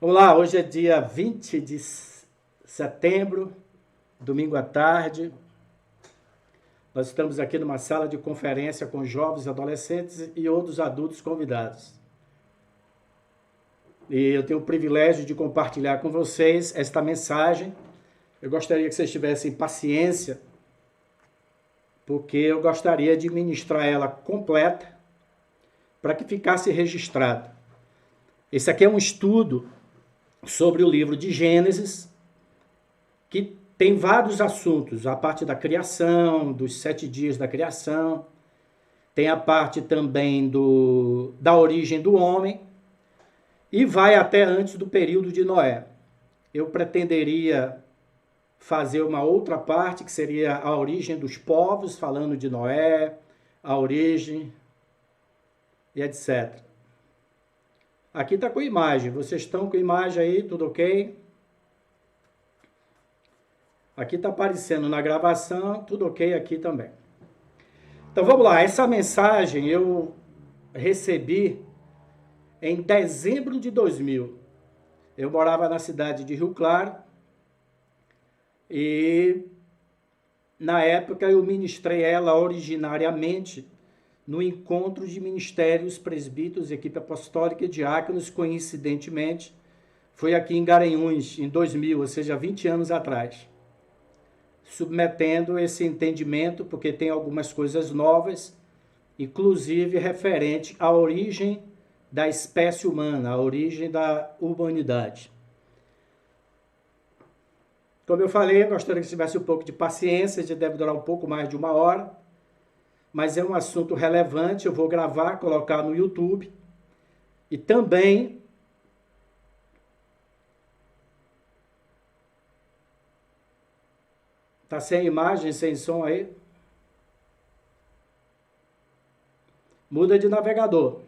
Vamos lá, hoje é dia 20 de setembro, domingo à tarde. Nós estamos aqui numa sala de conferência com jovens, adolescentes e outros adultos convidados. E eu tenho o privilégio de compartilhar com vocês esta mensagem. Eu gostaria que vocês tivessem paciência, porque eu gostaria de ministrar ela completa para que ficasse registrado. Esse aqui é um estudo sobre o livro de Gênesis, que tem vários assuntos, a parte da criação, dos 7 dias da criação, tem a parte também da origem do homem, e vai até antes do período de Noé. Eu pretenderia fazer uma outra parte, que seria a origem dos povos, falando de Noé, a origem e etc. Aqui está com imagem, vocês estão com imagem aí, tudo ok? Aqui está aparecendo na gravação, tudo ok aqui também. Então vamos lá, essa mensagem eu recebi em dezembro de 2000. Eu morava na cidade de Rio Claro e na época eu ministrei ela originariamente no encontro de ministérios, presbíteros, equipe apostólica e diáconos, coincidentemente, foi aqui em Garanhuns, em 2000, ou seja, 20 anos atrás. Submetendo esse entendimento, porque tem algumas coisas novas, inclusive referente à origem da espécie humana, à origem da humanidade. Como eu falei, eu gostaria que tivesse um pouco de paciência, já deve durar um pouco mais de 1 hora, mas é um assunto relevante, eu vou gravar, colocar no YouTube, e também tá sem imagem, sem som aí? Muda de navegador.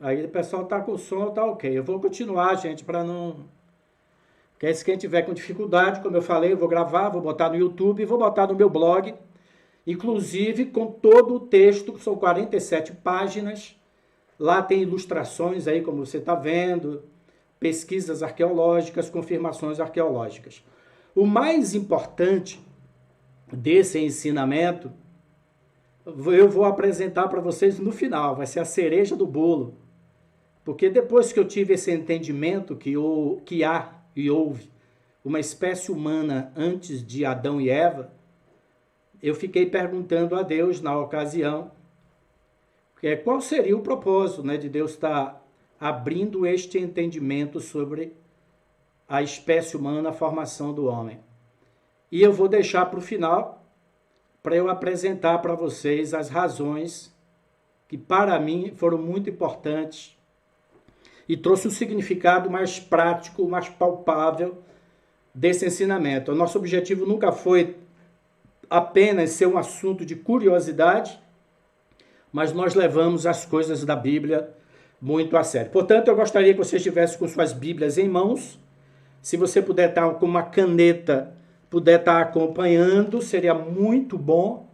Aí o pessoal tá com o som, tá ok. Eu vou continuar, gente, para não... Porque se quem tiver com dificuldade, como eu falei, eu vou gravar, vou botar no YouTube, vou botar no meu blog, inclusive com todo o texto, são 47 páginas. Lá tem ilustrações aí, como você está vendo, pesquisas arqueológicas, confirmações arqueológicas. O mais importante desse ensinamento, eu vou apresentar para vocês no final, vai ser a cereja do bolo. Porque depois que eu tive esse entendimento que há e houve uma espécie humana antes de Adão e Eva, eu fiquei perguntando a Deus na ocasião, qual seria o propósito, né, de Deus estar abrindo este entendimento sobre a espécie humana, a formação do homem. E eu vou deixar para o final, para eu apresentar para vocês as razões que para mim foram muito importantes e trouxe um significado mais prático, mais palpável desse ensinamento. O nosso objetivo nunca foi apenas ser um assunto de curiosidade, mas nós levamos as coisas da Bíblia muito a sério. Portanto, eu gostaria que você estivesse com suas Bíblias em mãos. Se você puder estar com uma caneta, puder estar acompanhando, seria muito bom,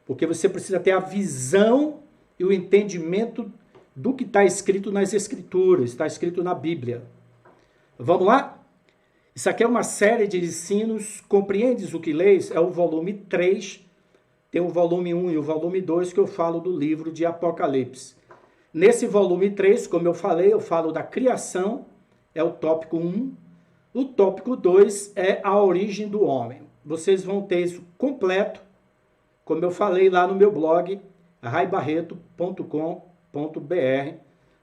porque você precisa ter a visão e o entendimento do que está escrito nas Escrituras, está escrito na Bíblia. Vamos lá? Isso aqui é uma série de ensinos, compreendes o que leis? É o volume 3, tem o volume 1 e o volume 2 que eu falo do livro de Apocalipse. Nesse volume 3, como eu falei, eu falo da criação, é o tópico 1. O tópico 2 é a origem do homem. Vocês vão ter isso completo, como eu falei lá no meu blog, raibarreto.com.br.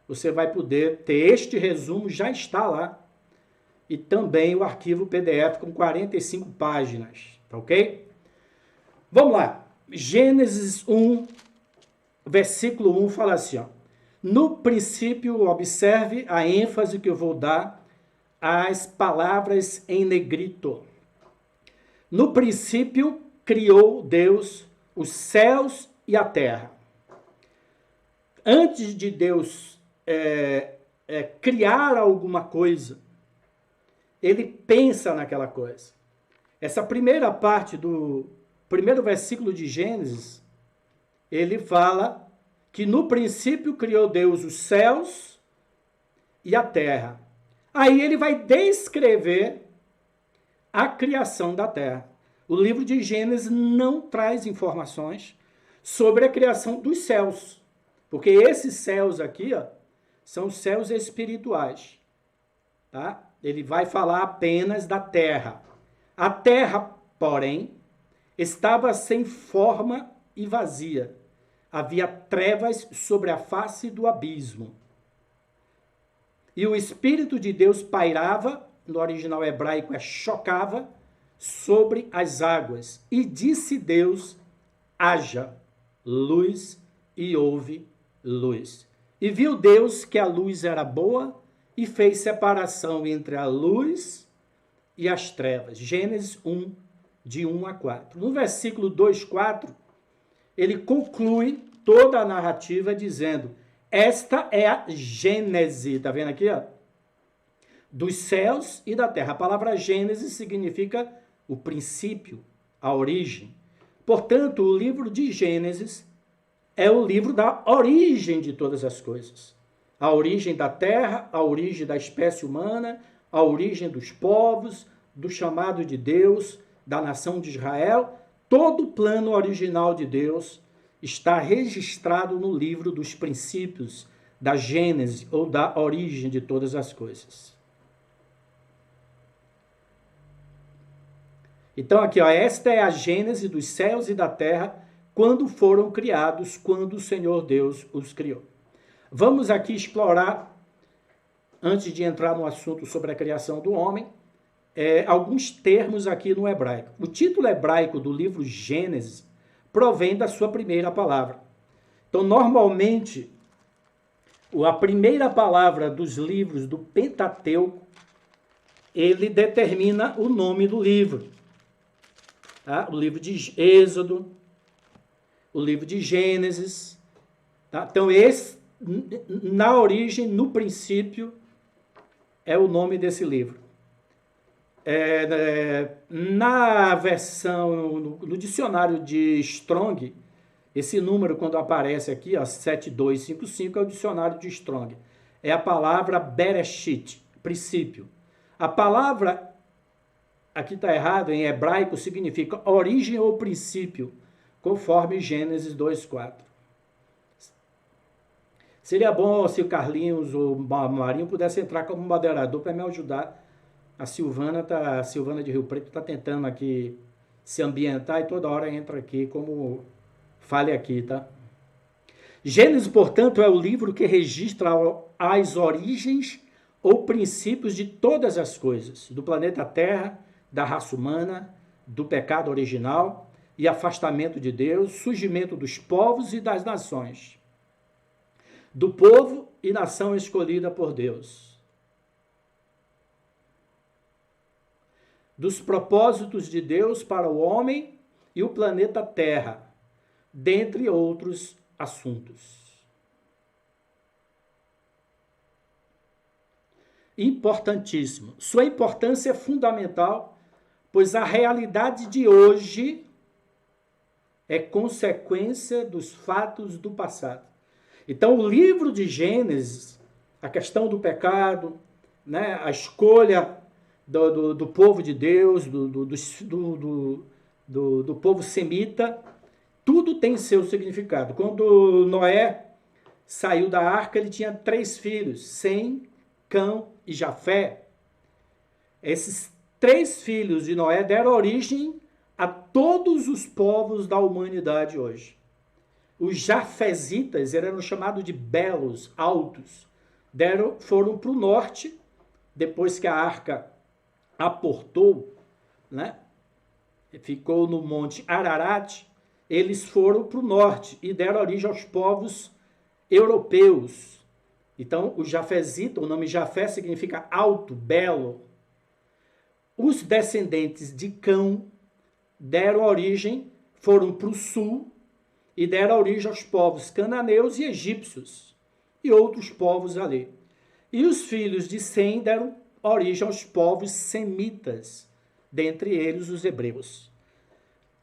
Você vai poder ter este resumo, já está lá, e também o arquivo PDF com 45 páginas, tá ok? Vamos lá. Gênesis 1, versículo 1 fala assim, ó. No princípio, observe a ênfase que eu vou dar às palavras em negrito. No princípio, criou Deus os céus e a terra. Antes de Deus criar alguma coisa, ele pensa naquela coisa. Essa primeira parte do primeiro versículo de Gênesis, ele fala que no princípio criou Deus os céus e a terra. Aí ele vai descrever a criação da terra. O livro de Gênesis não traz informações sobre a criação dos céus, porque esses céus aqui, ó, são céus espirituais, tá? Ele vai falar apenas da terra. A terra, porém, estava sem forma e vazia. Havia trevas sobre a face do abismo. E o Espírito de Deus pairava, no original hebraico é chocava, sobre as águas. E disse Deus, haja luz, e houve luz. E viu Deus que a luz era boa, e fez separação entre a luz e as trevas. Gênesis 1, de 1 a 4. No versículo 2, 4, ele conclui toda a narrativa dizendo, esta é a Gênese, está vendo aqui? Ó? Dos céus e da terra. A palavra Gênese significa o princípio, a origem. Portanto, o livro de Gênesis é o livro da origem de todas as coisas. A origem da terra, a origem da espécie humana, a origem dos povos, do chamado de Deus, da nação de Israel. Todo o plano original de Deus está registrado no livro dos princípios, da Gênese ou da origem de todas as coisas. Então aqui, ó, esta é a Gênese dos céus e da terra, quando foram criados, quando o Senhor Deus os criou. Vamos aqui explorar, antes de entrar no assunto sobre a criação do homem, alguns termos aqui no hebraico. O título hebraico do livro Gênesis provém da sua primeira palavra. Então, normalmente, a primeira palavra dos livros do Pentateuco, ele determina o nome do livro. Tá? O livro de Êxodo, o livro de Gênesis. Tá? Então, esse, na origem, no princípio, é o nome desse livro. Na versão, no dicionário de Strong, esse número, quando aparece aqui, ó, 7255, é o dicionário de Strong. É a palavra Bereshit, princípio. A palavra, aqui está errado, em hebraico, significa origem ou princípio, conforme Gênesis 2:4. Seria bom se o Carlinhos ou o Marinho pudesse entrar como moderador para me ajudar. A Silvana de Rio Preto está tentando aqui se ambientar e toda hora entra aqui como fale aqui, tá? Gênesis, portanto, é o livro que registra as origens ou princípios de todas as coisas, do planeta Terra, da raça humana, do pecado original e afastamento de Deus, surgimento dos povos e das nações, do povo e nação escolhida por Deus, dos propósitos de Deus para o homem e o planeta Terra, dentre outros assuntos. Importantíssimo. Sua importância é fundamental, pois a realidade de hoje é consequência dos fatos do passado. Então, o livro de Gênesis, a questão do pecado, né, a escolha do povo de Deus, do povo semita, tudo tem seu significado. Quando Noé saiu da arca, ele tinha 3 filhos, Sem, Cão e Jafé. Esses 3 filhos de Noé deram origem a todos os povos da humanidade hoje. Os jafezitas eram chamados de belos, altos. Foram para o norte, depois que a arca aportou, né? Ficou no monte Ararat, eles foram para o norte e deram origem aos povos europeus. Então, o jafezita, o nome Jafé significa alto, belo. Os descendentes de Cão deram origem, foram para o sul e deram origem aos povos cananeus e egípcios e outros povos ali. E os filhos de Sem deram origem aos povos semitas, dentre eles os hebreus.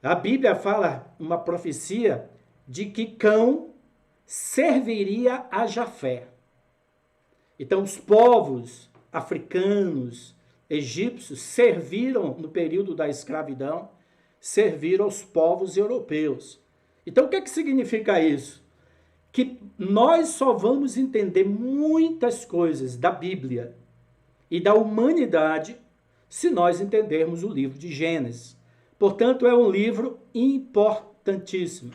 A Bíblia fala uma profecia de que Cão serviria a Jafé. Então, os povos africanos, egípcios, serviram no período da escravidão, serviram aos povos europeus. Então, o que significa isso? Que nós só vamos entender muitas coisas da Bíblia e da humanidade se nós entendermos o livro de Gênesis. Portanto, é um livro importantíssimo.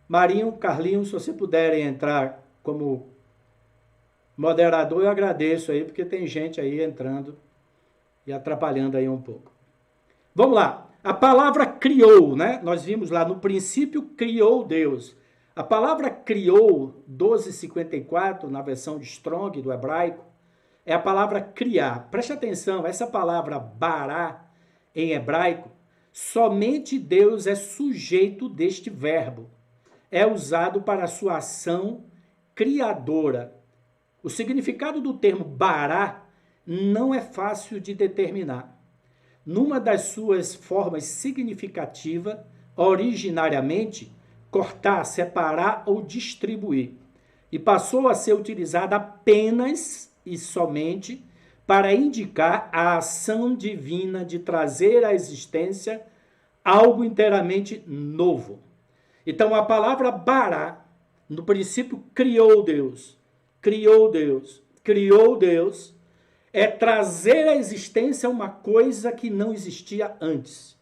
Marinho, Carlinhos, se vocês puderem entrar como moderador, eu agradeço aí, porque tem gente aí entrando e atrapalhando aí um pouco. Vamos lá. A palavra criou, né? Nós vimos lá, no princípio criou Deus. A palavra criou, 1254, na versão de Strong, do hebraico, é a palavra criar. Preste atenção, essa palavra bará, em hebraico, somente Deus é sujeito deste verbo. É usado para a sua ação criadora. O significado do termo bará não é fácil de determinar. Numa das suas formas significativas, originariamente, cortar, separar ou distribuir. E passou a ser utilizada apenas e somente para indicar a ação divina de trazer à existência algo inteiramente novo. Então, a palavra bará, no princípio, criou Deus, é trazer à existência uma coisa que não existia antes.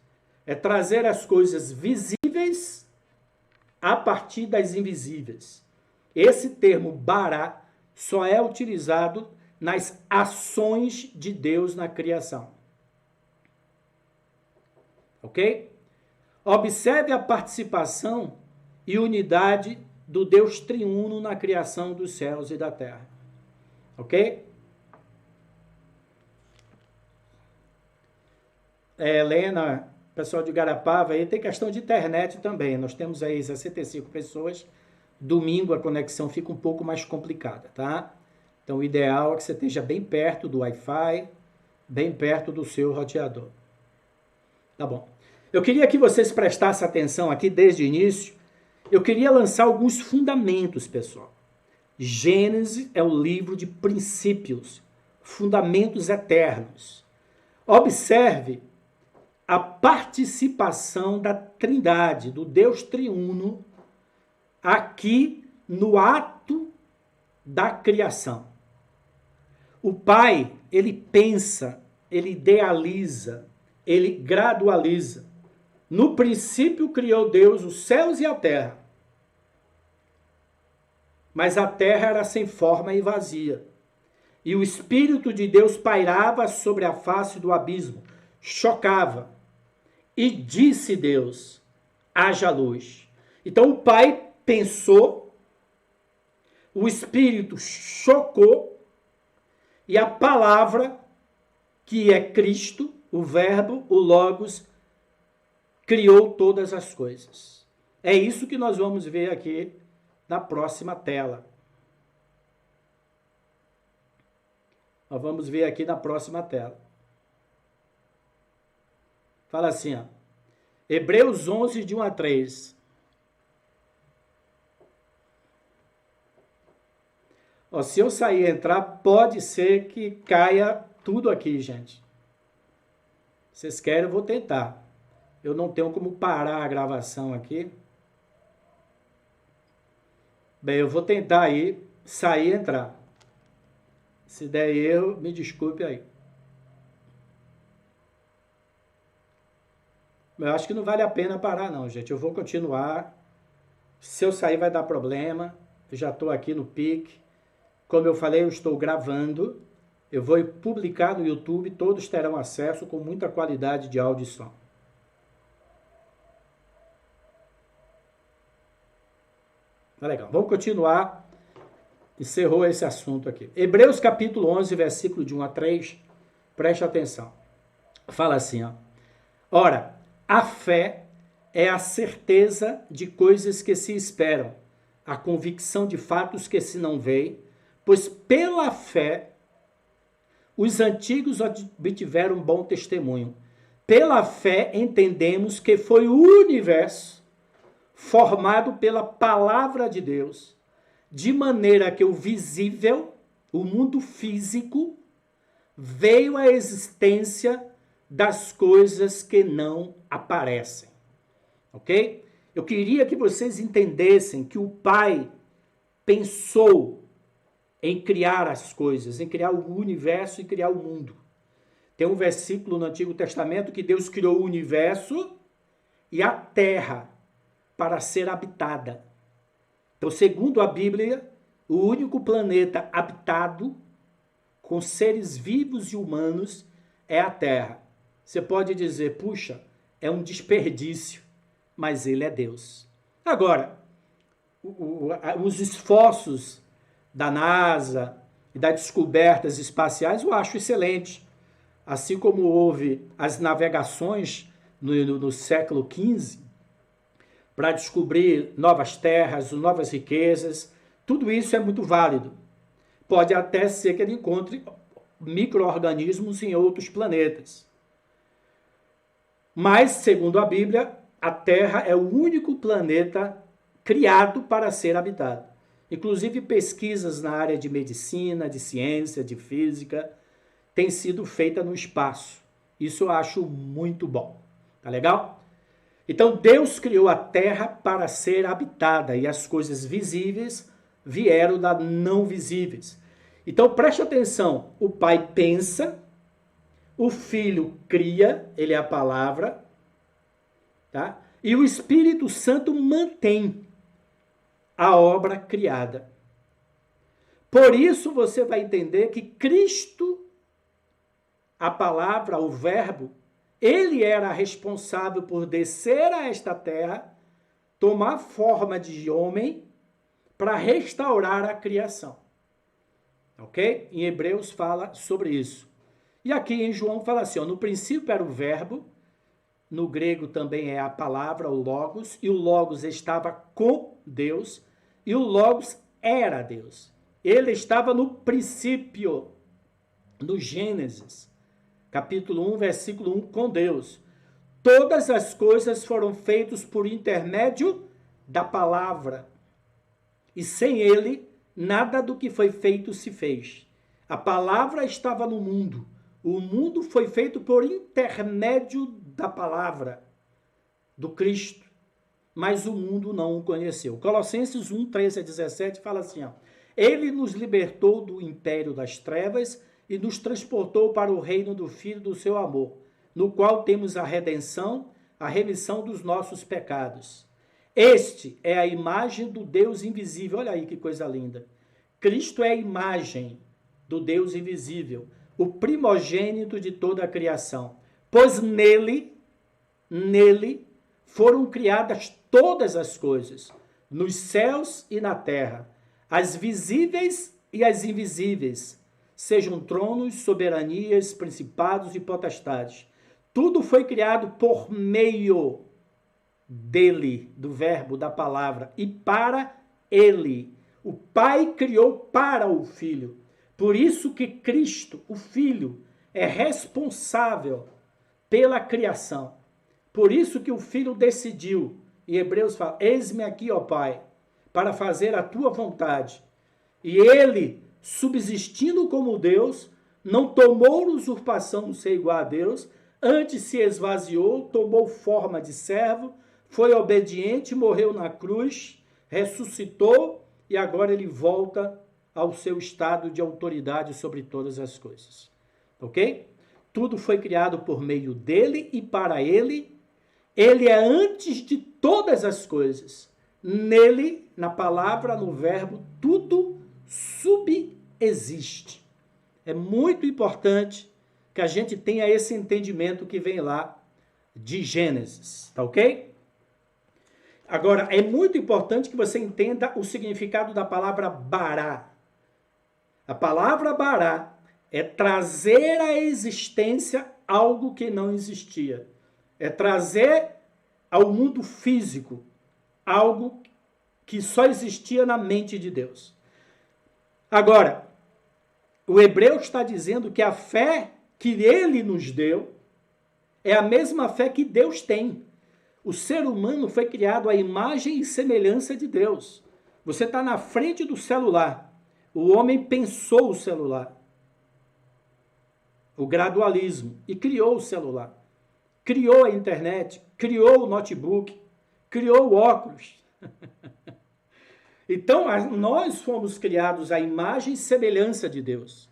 É trazer as coisas visíveis a partir das invisíveis. Esse termo bará só é utilizado nas ações de Deus na criação. Ok? Observe a participação e unidade do Deus triuno na criação dos céus e da terra. Ok? Helena, pessoal de Garapava, aí tem questão de internet também. Nós temos aí 65 pessoas. Domingo a conexão fica um pouco mais complicada, tá? Então o ideal é que você esteja bem perto do Wi-Fi, bem perto do seu roteador. Tá bom. Eu queria que vocês prestassem atenção aqui desde o início. Eu queria lançar alguns fundamentos, pessoal. Gênesis é o livro de princípios, fundamentos eternos. Observe a participação da Trindade, do Deus triuno, aqui no ato da criação. O Pai, ele pensa, ele idealiza, ele gradualiza. No princípio criou Deus os céus e a terra. Mas a terra era sem forma e vazia. E o Espírito de Deus pairava sobre a face do abismo, chocava. E disse Deus, haja luz. Então o Pai pensou, o Espírito chocou, e a palavra, que é Cristo, o Verbo, o Logos, criou todas as coisas. É isso que nós vamos ver aqui na próxima tela. Nós vamos ver aqui na próxima tela. Fala assim, ó. Hebreus 11, de 1 a 3. Ó, se eu sair e entrar, pode ser que caia tudo aqui, gente. Vocês querem, eu vou tentar. Eu não tenho como parar a gravação aqui. Bem, eu vou tentar aí, sair e entrar. Se der erro, me desculpe aí. Eu acho que não vale a pena parar não, gente. Eu vou continuar. Se eu sair vai dar problema. Eu já estou aqui no pique. Como eu falei, eu estou gravando. Eu vou publicar no YouTube. Todos terão acesso com muita qualidade de áudio e som. Tá legal. Vamos continuar. Encerrou esse assunto aqui. Hebreus capítulo 11, versículo de 1 a 3. Preste atenção. Fala assim, ó. Ora, a fé é a certeza de coisas que se esperam, a convicção de fatos que se não veem, pois pela fé os antigos obtiveram bom testemunho. Pela fé entendemos que foi o universo formado pela palavra de Deus, de maneira que o visível, o mundo físico, veio à existência das coisas que não aparecem. Ok? Eu queria que vocês entendessem que o Pai pensou em criar as coisas, em criar o universo e criar o mundo. Tem um versículo no Antigo Testamento que Deus criou o universo e a terra para ser habitada. Então, segundo a Bíblia, o único planeta habitado com seres vivos e humanos é a Terra. Você pode dizer, puxa, é um desperdício, mas ele é Deus. Agora, os esforços da NASA e das descobertas espaciais eu acho excelente. Assim como houve as navegações no século XV para descobrir novas terras, novas riquezas, tudo isso é muito válido. Pode até ser que ele encontre micro-organismos em outros planetas. Mas, segundo a Bíblia, a Terra é o único planeta criado para ser habitado. Inclusive, pesquisas na área de medicina, de ciência, de física, têm sido feitas no espaço. Isso eu acho muito bom. Tá legal? Então, Deus criou a Terra para ser habitada e as coisas visíveis vieram da não visíveis. Então, preste atenção. O Pai pensa, o Filho cria, ele é a palavra, tá? E o Espírito Santo mantém a obra criada. Por isso, você vai entender que Cristo, a palavra, o verbo, ele era responsável por descer a esta terra, tomar forma de homem, para restaurar a criação. Ok? Em Hebreus fala sobre isso. E aqui em João fala assim, ó, no princípio era o verbo, no grego também é a palavra, o logos, e o logos estava com Deus, e o logos era Deus. Ele estava no princípio, no Gênesis, capítulo 1, versículo 1, com Deus. Todas as coisas foram feitas por intermédio da palavra. E sem ele, nada do que foi feito se fez. A palavra estava no mundo. O mundo foi feito por intermédio da palavra, do Cristo. Mas o mundo não o conheceu. Colossenses 1, 13 a 17 fala assim, ó, ele nos libertou do império das trevas e nos transportou para o reino do Filho do seu amor, no qual temos a redenção, a remissão dos nossos pecados. Este é a imagem do Deus invisível. Olha aí que coisa linda. Cristo é a imagem do Deus invisível, o primogênito de toda a criação. Pois nele foram criadas todas as coisas, nos céus e na terra, as visíveis e as invisíveis, sejam tronos, soberanias, principados e potestades. Tudo foi criado por meio dele, do verbo, da palavra, e para ele. O Pai criou para o Filho. Por isso que Cristo, o Filho, é responsável pela criação. Por isso que o Filho decidiu, e Hebreus fala, eis-me aqui, ó Pai, para fazer a tua vontade. E ele, subsistindo como Deus, não tomou usurpação de ser igual a Deus, antes se esvaziou, tomou forma de servo, foi obediente, morreu na cruz, ressuscitou e agora ele volta ao seu estado de autoridade sobre todas as coisas. Ok? Tudo foi criado por meio dele e para ele. Ele é antes de todas as coisas. Nele, na palavra, no verbo, tudo subexiste. É muito importante que a gente tenha esse entendimento que vem lá de Gênesis, tá ok? Agora, é muito importante que você entenda o significado da palavra bará. A palavra bará é trazer à existência algo que não existia. É trazer ao mundo físico algo que só existia na mente de Deus. Agora, o hebreu está dizendo que a fé que ele nos deu É a mesma fé que Deus tem. O ser humano foi criado à imagem e semelhança de Deus. Você está na frente do celular. O homem pensou o celular, o gradualismo, e criou o celular. Criou a internet, criou o notebook, criou o óculos. Então, nós fomos criados à imagem e semelhança de Deus.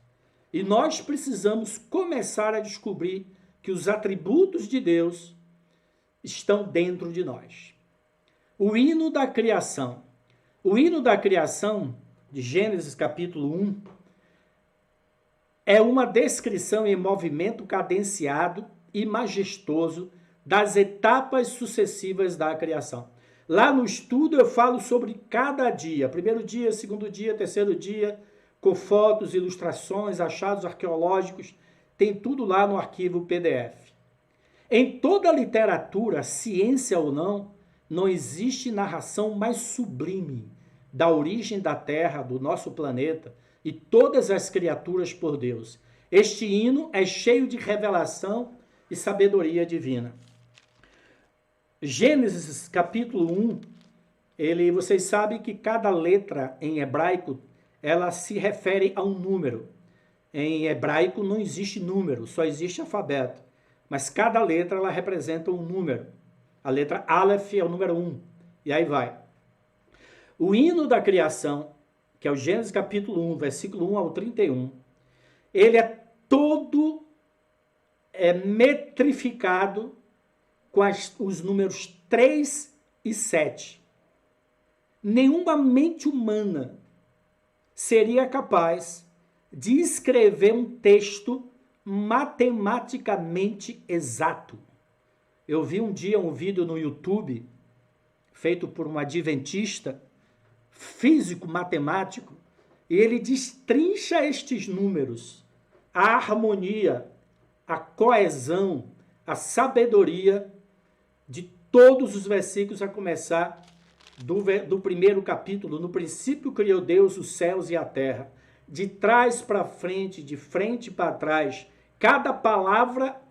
E nós precisamos começar a descobrir que os atributos de Deus estão dentro de nós. O hino da criação. O hino da criação, de Gênesis capítulo 1, é uma descrição em movimento cadenciado e majestoso das etapas sucessivas da criação. Lá no estudo eu falo sobre cada dia, primeiro dia, segundo dia, terceiro dia, com fotos, ilustrações, achados arqueológicos, tem tudo lá no arquivo PDF. Em toda a literatura, ciência ou não, não existe narração mais sublime da origem da Terra, do nosso planeta e todas as criaturas por Deus. Este hino é cheio de revelação e sabedoria divina. Gênesis capítulo 1, vocês sabem que cada letra em hebraico, ela se refere a um número. Em hebraico não existe número, só existe alfabeto. Mas cada letra ela representa um número. A letra Aleph é o número 1. E aí vai. O hino da criação, que é o Gênesis capítulo 1, versículo 1 ao 31, ele é todo metrificado com os números 3 e 7. Nenhuma mente humana seria capaz de escrever um texto matematicamente exato. Eu vi um dia um vídeo no YouTube feito por um adventista, físico matemático, e ele destrincha estes números, a harmonia, a coesão, a sabedoria de todos os versículos, a começar do primeiro capítulo. No princípio criou Deus os céus e a terra. De trás para frente, de frente para trás, cada palavra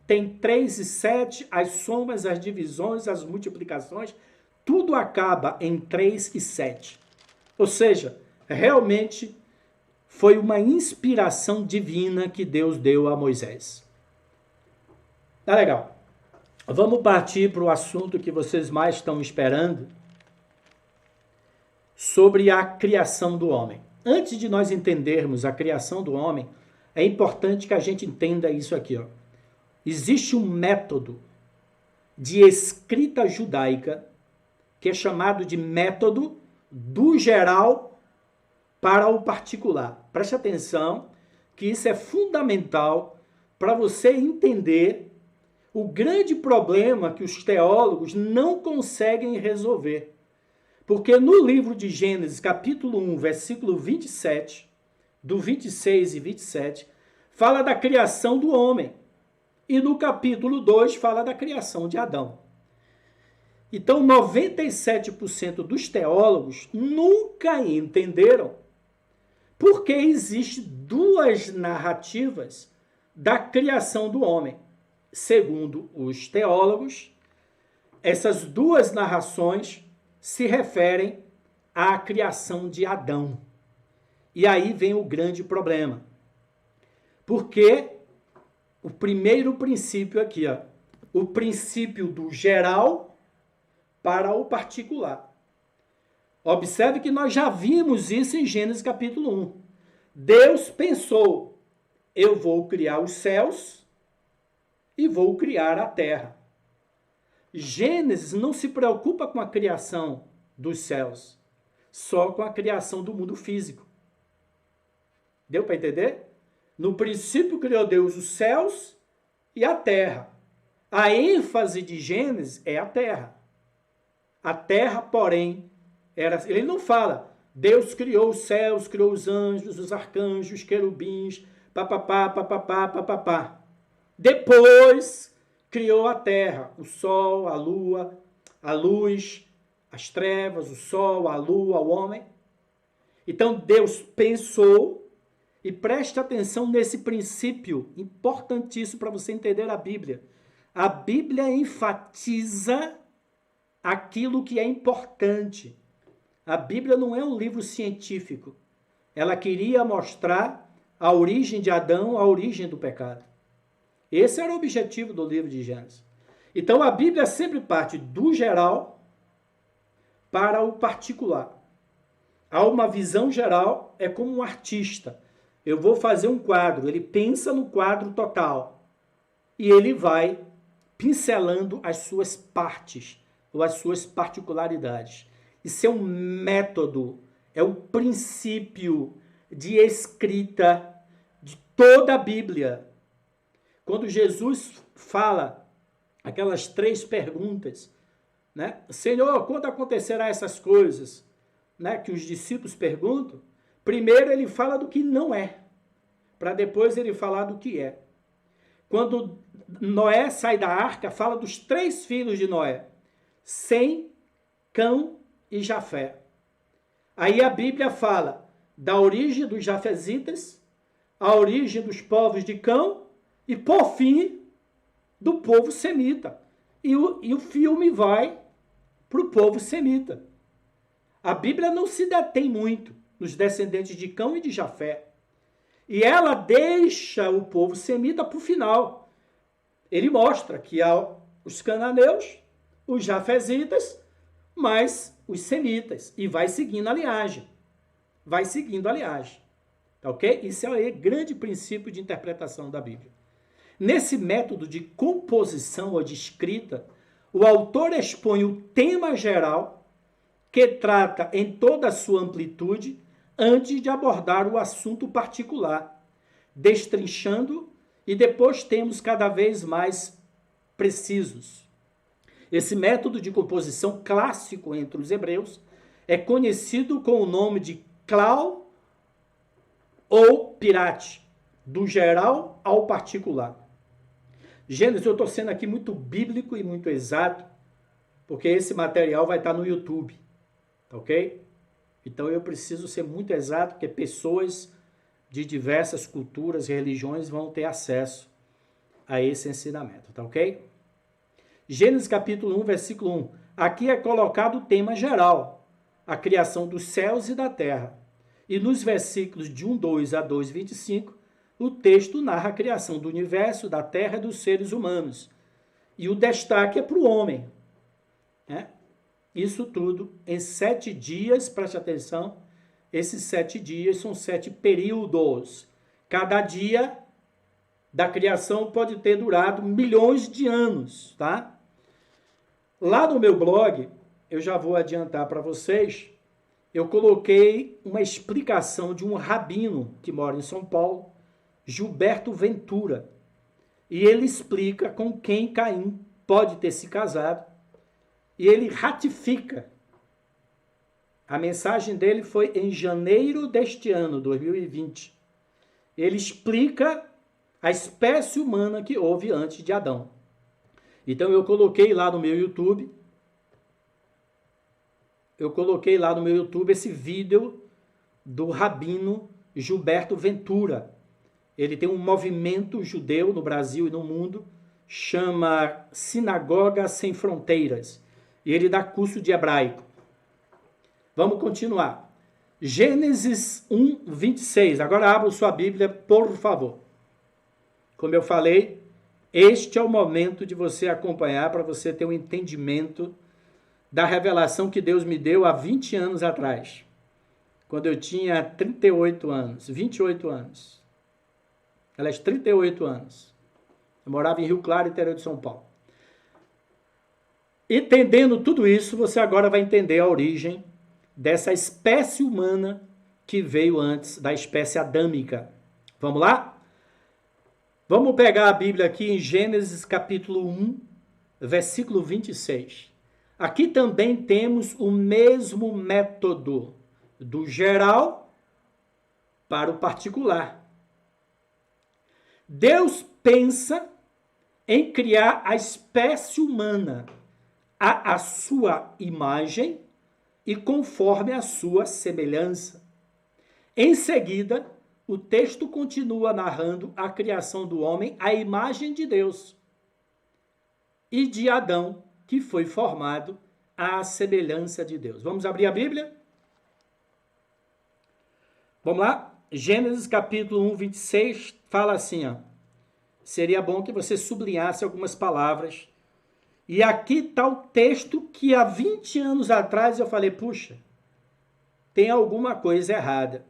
tem 3 e 7, as somas, as divisões, as multiplicações, tudo acaba em 3 e 7. Ou seja, realmente foi uma inspiração divina que Deus deu a Moisés. Tá legal. Vamos partir para o assunto que vocês mais estão esperando, sobre a criação do homem. Antes de nós entendermos a criação do homem, é importante que a gente entenda isso aqui, ó. Existe um método de escrita judaica que é chamado de método do geral para o particular. Preste atenção que isso é fundamental para você entender o grande problema que os teólogos não conseguem resolver. Porque no livro de Gênesis, capítulo 1, versículo 27, do 26 e 27, fala da criação do homem. E no capítulo 2 fala da criação de Adão. Então, 97% dos teólogos nunca entenderam porque existem duas narrativas da criação do homem. Segundo os teólogos, essas duas narrações se referem à criação de Adão. E aí vem o grande problema. Porque o primeiro princípio aqui, ó, o princípio do geral para o particular. Observe que nós já vimos isso em Gênesis capítulo 1. Deus pensou, eu vou criar os céus e vou criar a terra. Gênesis não se preocupa com a criação dos céus, só com a criação do mundo físico. Deu para entender? No princípio criou Deus os céus e a terra. A ênfase de Gênesis é a terra. A terra, porém, ele não fala, Deus criou os céus, criou os anjos, os arcanjos, os querubins, papapá, papapá, papapá. Depois criou a terra, o sol, a lua, a luz, as trevas, o sol, a lua, o homem. Então Deus pensou, e preste atenção nesse princípio importantíssimo para você entender a Bíblia. A Bíblia enfatiza aquilo que é importante. A Bíblia não é um livro científico. Ela queria mostrar a origem de Adão, a origem do pecado. Esse era o objetivo do livro de Gênesis. Então a Bíblia sempre parte do geral para o particular. Há uma visão geral, é como um artista. Eu vou fazer um quadro, ele pensa no quadro total e ele vai pincelando as suas partes ou as suas particularidades. Isso é um método, é um princípio de escrita de toda a Bíblia. Quando Jesus fala aquelas 3 perguntas, né? Senhor, quando acontecerá essas coisas? Né? Que os discípulos perguntam. Primeiro ele fala do que não é, para depois ele falar do que é. Quando Noé sai da arca, fala dos 3 filhos de Noé, Sem, Cão e Jafé. Aí a Bíblia fala da origem dos jafezitas, a origem dos povos de Cão e, por fim, do povo semita. E o filme vai para o povo semita. A Bíblia não se detém muito nos descendentes de Cão e de Jafé. E ela deixa o povo semita para o final. Ele mostra que há os cananeus, os jafezitas, mas os semitas. E vai seguindo a linhagem. Vai seguindo a linhagem. Tá ok? Isso é o grande princípio de interpretação da Bíblia. Nesse método de composição ou de escrita, o autor expõe o tema geral que trata em toda a sua amplitude antes de abordar o assunto particular, destrinchando e depois temos cada vez mais precisos. Esse método de composição clássico entre os hebreus é conhecido com o nome de clau ou pirate, do geral ao particular. Gênesis, eu estou sendo aqui muito bíblico e muito exato, porque esse material vai estar no YouTube, tá ok? Então eu preciso ser muito exato, porque pessoas de diversas culturas e religiões vão ter acesso a esse ensinamento, tá ok? Gênesis capítulo 1, versículo 1. Aqui é colocado o tema geral, a criação dos céus e da terra. E nos versículos de 1:2 a 2:25, o texto narra a criação do universo, da terra e dos seres humanos. E o destaque é para o homem, né? Isso tudo em 7 dias, preste atenção, esses 7 dias são 7 períodos. Cada dia da criação pode ter durado milhões de anos, tá? Lá no meu blog, eu já vou adiantar para vocês, eu coloquei uma explicação de um rabino que mora em São Paulo, Gilberto Ventura. E ele explica com quem Caim pode ter se casado. E ele ratifica. A mensagem dele foi em janeiro deste ano, 2020. Ele explica a espécie humana que houve antes de Adão. Então eu coloquei lá no meu YouTube, esse vídeo do rabino Gilberto Ventura. Ele tem um movimento judeu no Brasil e no mundo, chama Sinagoga Sem Fronteiras. E ele dá curso de hebraico. Vamos continuar. Gênesis 1, 26. Agora abra sua Bíblia, por favor. Como eu falei, este é o momento de você acompanhar para você ter um entendimento da revelação que Deus me deu há 20 anos atrás. Quando eu tinha 28 anos. Aliás, 38 anos. Eu morava em Rio Claro, interior de São Paulo. Entendendo tudo isso, você agora vai entender a origem dessa espécie humana que veio antes da espécie adâmica. Vamos lá? Vamos pegar a Bíblia aqui em Gênesis capítulo 1, versículo 26. Aqui também temos o mesmo método do geral para o particular. Deus pensa em criar a espécie humana à sua imagem e conforme a sua semelhança. Em seguida, o texto continua narrando a criação do homem à imagem de Deus. e de Adão, que foi formado à semelhança de Deus. Vamos abrir a Bíblia? Vamos lá? Gênesis capítulo 1, 26, fala assim, ó. Seria bom que você sublinhasse algumas palavras. E aqui está o texto que há 20 anos atrás eu falei, puxa, tem alguma coisa errada.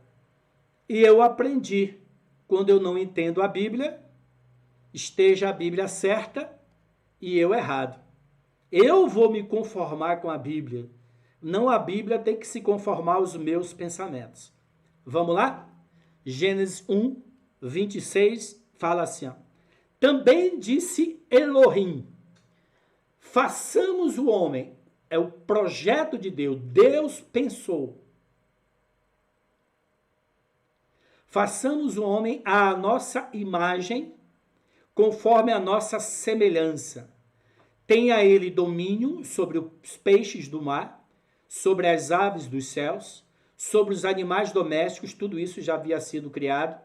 E eu aprendi, quando eu não entendo a Bíblia, esteja a Bíblia certa e eu errado. Eu vou me conformar com a Bíblia. Não, a Bíblia tem que se conformar aos meus pensamentos. Vamos lá? Gênesis 1, 26, fala assim, ó. Também disse Elohim, façamos o homem. É o projeto de Deus. Deus pensou. Façamos o homem à nossa imagem, conforme a nossa semelhança. Tenha ele domínio sobre os peixes do mar, sobre as aves dos céus, sobre os animais domésticos, tudo isso já havia sido criado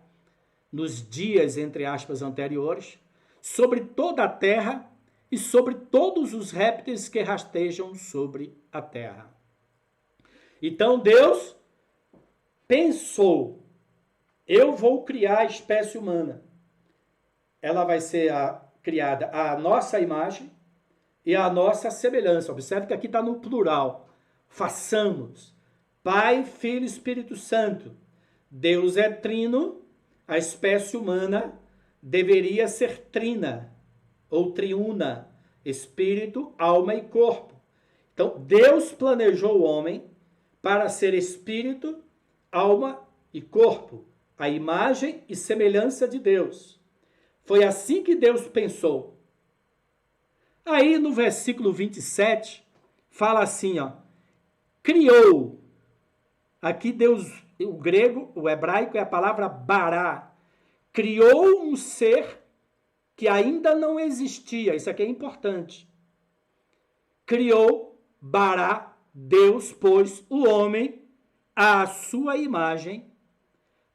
nos dias, entre aspas, anteriores, sobre toda a terra e sobre todos os répteis que rastejam sobre a terra. Então Deus pensou, eu vou criar a espécie humana. Ela vai ser criada à nossa imagem e à nossa semelhança. Observe que aqui está no plural. Façamos. Pai, Filho e Espírito Santo. Deus é trino, a espécie humana deveria ser trina ou triuna, espírito, alma e corpo. Então, Deus planejou o homem para ser espírito, alma e corpo, a imagem e semelhança de Deus. Foi assim que Deus pensou. Aí no versículo 27, fala assim, ó, criou. Aqui Deus, o grego, o hebraico é a palavra bará. Criou um ser que ainda não existia. Isso aqui é importante. Criou, bará, Deus pôs o homem à sua imagem.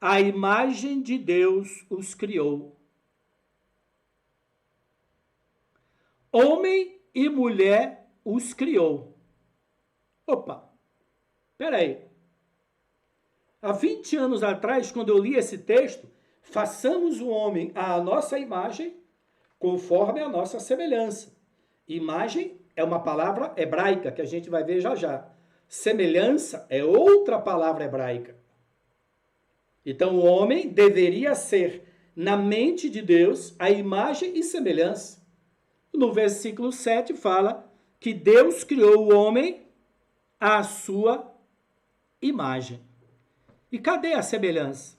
A imagem de Deus os criou. Homem e mulher os criou. Opa, peraí. Há 20 anos atrás, quando eu li esse texto, façamos o homem à nossa imagem, conforme a nossa semelhança. Imagem é uma palavra hebraica, que a gente vai ver já já. Semelhança é outra palavra hebraica. Então, o homem deveria ser, na mente de Deus, a imagem e semelhança. No versículo 7 fala que Deus criou o homem à sua imagem. E cadê a semelhança?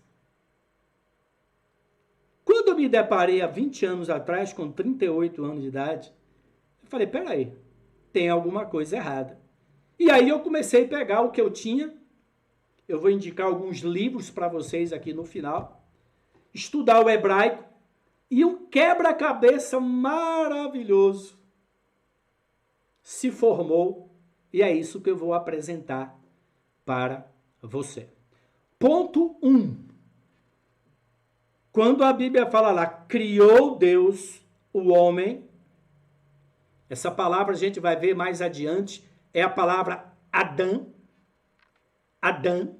Quando eu me deparei há 20 anos atrás, com 38 anos de idade, eu falei, peraí, tem alguma coisa errada. E aí eu comecei a pegar o que eu tinha, eu vou indicar alguns livros para vocês aqui no final, estudar o hebraico, e um quebra-cabeça maravilhoso se formou, e é isso que eu vou apresentar para você. Ponto 1. Quando a Bíblia fala lá, criou Deus o homem, essa palavra a gente vai ver mais adiante, é a palavra Adão. Adão.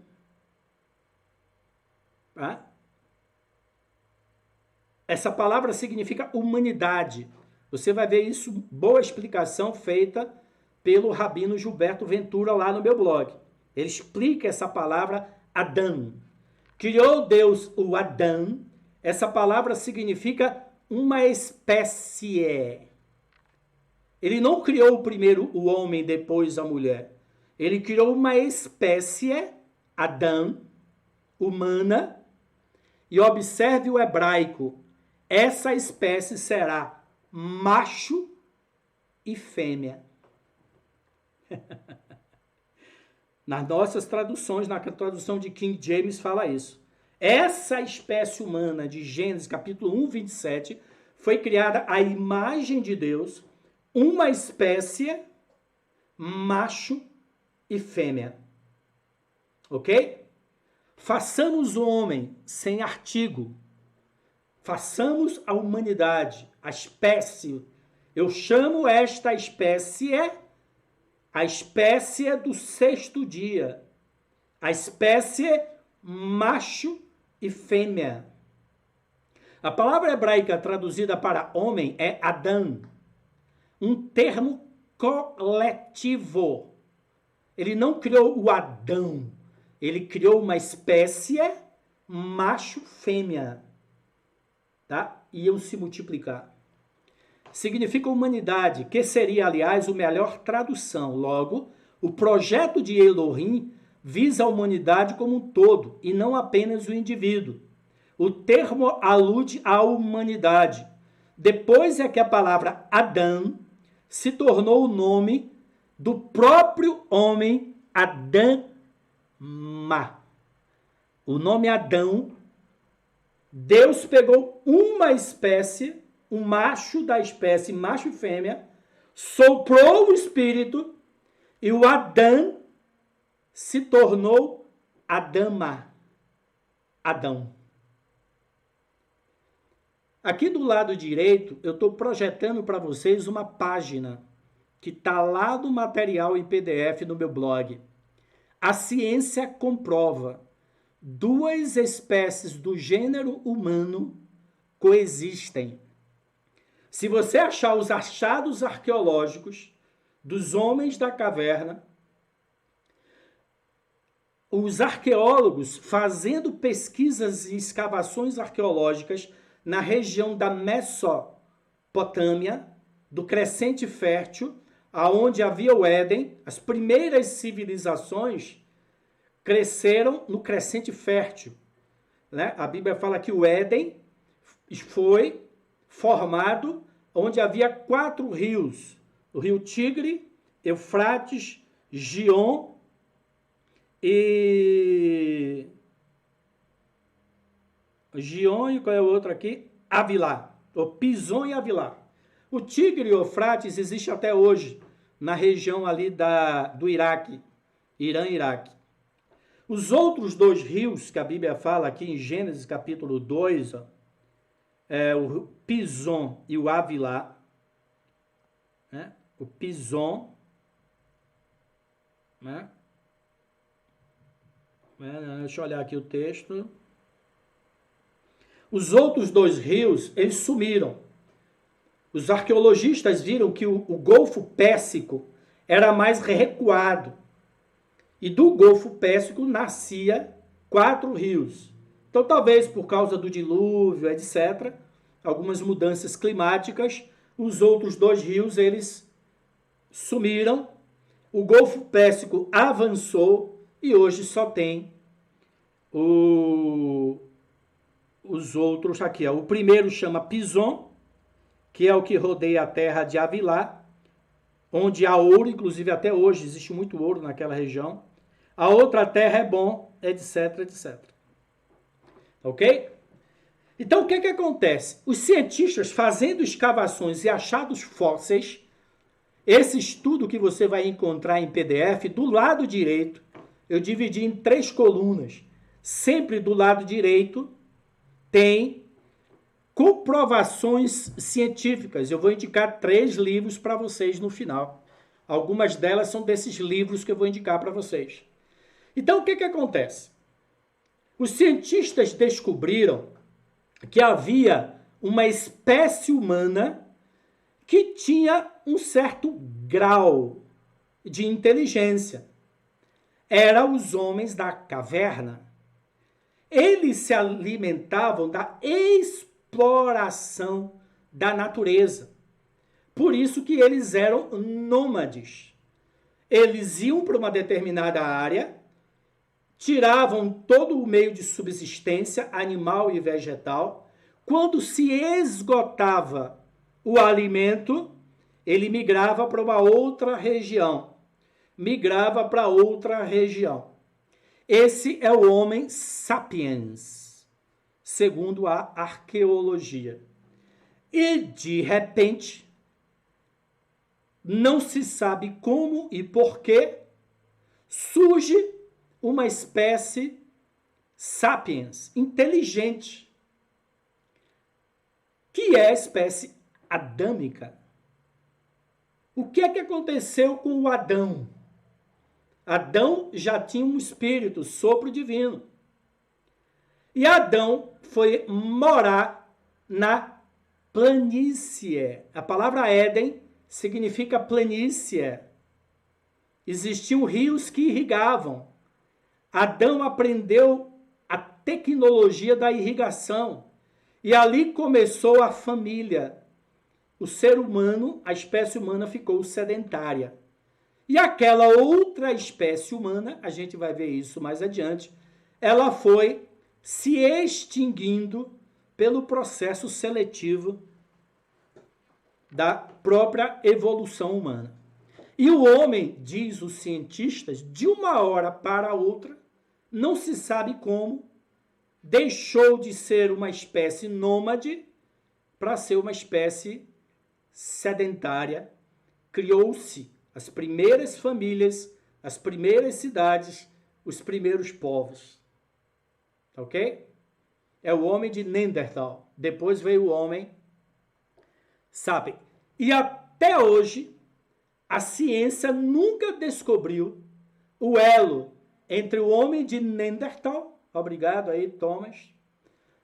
Tá? Essa palavra significa humanidade. Você vai ver isso, boa explicação feita pelo Rabino Gilberto Ventura lá no meu blog. Ele explica essa palavra Adão. Criou Deus o Adão. Essa palavra significa uma espécie. Ele não criou primeiro o homem, depois a mulher. Ele criou uma espécie, Adão, humana. E observe o hebraico. Essa espécie será macho e fêmea. Nas nossas traduções, na tradução de King James fala isso. Essa espécie humana de Gênesis capítulo 1, 27, foi criada à imagem de Deus, uma espécie, macho e fêmea. Ok? Façamos o homem sem artigo. Façamos a humanidade, a espécie. Eu chamo esta espécie a espécie do sexto dia, a espécie macho e fêmea. A palavra hebraica traduzida para homem é Adão, um termo coletivo. Ele não criou o Adão, ele criou uma espécie macho-fêmea, tá? Iam se multiplicar. Significa humanidade, que seria, aliás, a melhor tradução. Logo, o projeto de Elohim visa a humanidade como um todo, e não apenas o indivíduo. O termo alude à humanidade. Depois é que a palavra Adão se tornou o nome do próprio homem Adama. O nome Adão, Deus pegou uma espécie, um macho da espécie, macho e fêmea, soprou o espírito e o Adão se tornou Adama, Adão. Aqui do lado direito, eu estou projetando para vocês uma página que está lá do material em PDF no meu blog. A ciência comprova: duas espécies do gênero humano coexistem. Se você achar os achados arqueológicos dos homens da caverna, os arqueólogos fazendo pesquisas e escavações arqueológicas na região da Mesopotâmia, do Crescente Fértil, aonde havia o Éden, as primeiras civilizações cresceram no Crescente Fértil, né? A Bíblia fala que o Éden foi formado onde havia 4 rios, o rio Tigre, Eufrates, Gion e qual é o outro aqui? Avilá, ou Pison e Avilá. O Tigre e o Eufrates existe até hoje, na região ali do Iraque, Irã e Iraque. Os outros 2 rios que a Bíblia fala aqui em Gênesis capítulo 2, o Pison e o Avilá, né? O Pison, né? Deixa eu olhar aqui o texto. Os outros 2 rios, eles sumiram. Os arqueologistas viram que o Golfo Pérsico era mais recuado. E do Golfo Pérsico nascia 4 rios. Então, talvez por causa do dilúvio, etc., algumas mudanças climáticas, os outros 2 rios, eles sumiram. O Golfo Pérsico avançou e hoje só tem os outros aqui. O primeiro chama Pison, que é o que rodeia a terra de Avilá, onde há ouro, inclusive até hoje existe muito ouro naquela região. A outra terra é bom, etc, etc. Ok? Então, o que acontece? Os cientistas fazendo escavações e achados fósseis, esse estudo que você vai encontrar em PDF, do lado direito, eu dividi em 3 colunas. Sempre do lado direito tem comprovações científicas. Eu vou indicar 3 livros para vocês no final. Algumas delas são desses livros que eu vou indicar para vocês. Então, o que acontece? Os cientistas descobriram que havia uma espécie humana que tinha um certo grau de inteligência. Eram os homens da caverna. Eles se alimentavam da exploração da natureza. Por isso que eles eram nômades. Eles iam para uma determinada área, tiravam todo o meio de subsistência, animal e vegetal. Quando se esgotava o alimento, ele migrava para uma outra região. Migrava para outra região. Esse é o homem sapiens, segundo a arqueologia. E, de repente, não se sabe como e por que surge uma espécie sapiens, inteligente, que é a espécie adâmica. O que é que aconteceu com o Adão? Adão já tinha um espírito, sopro divino. E Adão foi morar na planície. A palavra Éden significa planície. Existiam rios que irrigavam. Adão aprendeu a tecnologia da irrigação. E ali começou a família. O ser humano, a espécie humana ficou sedentária. E aquela outra espécie humana, a gente vai ver isso mais adiante, ela foi se extinguindo pelo processo seletivo da própria evolução humana. E o homem, diz os cientistas, de uma hora para outra, não se sabe como, deixou de ser uma espécie nômade para ser uma espécie sedentária. Criou-se as primeiras famílias, as primeiras cidades, os primeiros povos. Ok? É o homem de Neandertal. Depois veio o homem sapiens. E até hoje, a ciência nunca descobriu o elo entre o homem de Neandertal, obrigado aí, Thomas,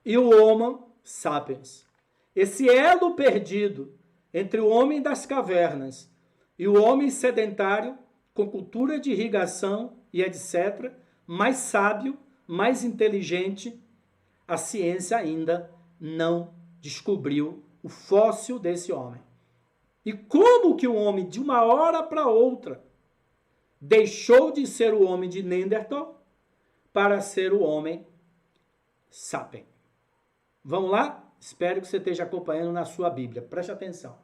e o Homo sapiens. Esse elo perdido entre o homem das cavernas e o homem sedentário, com cultura de irrigação e etc., mais sábio, mais inteligente, a ciência ainda não descobriu o fóssil desse homem. E como que o homem, de uma hora para outra, deixou de ser o homem de Neandertal para ser o homem sapiens? Vamos lá? Espero que você esteja acompanhando na sua Bíblia. Preste atenção.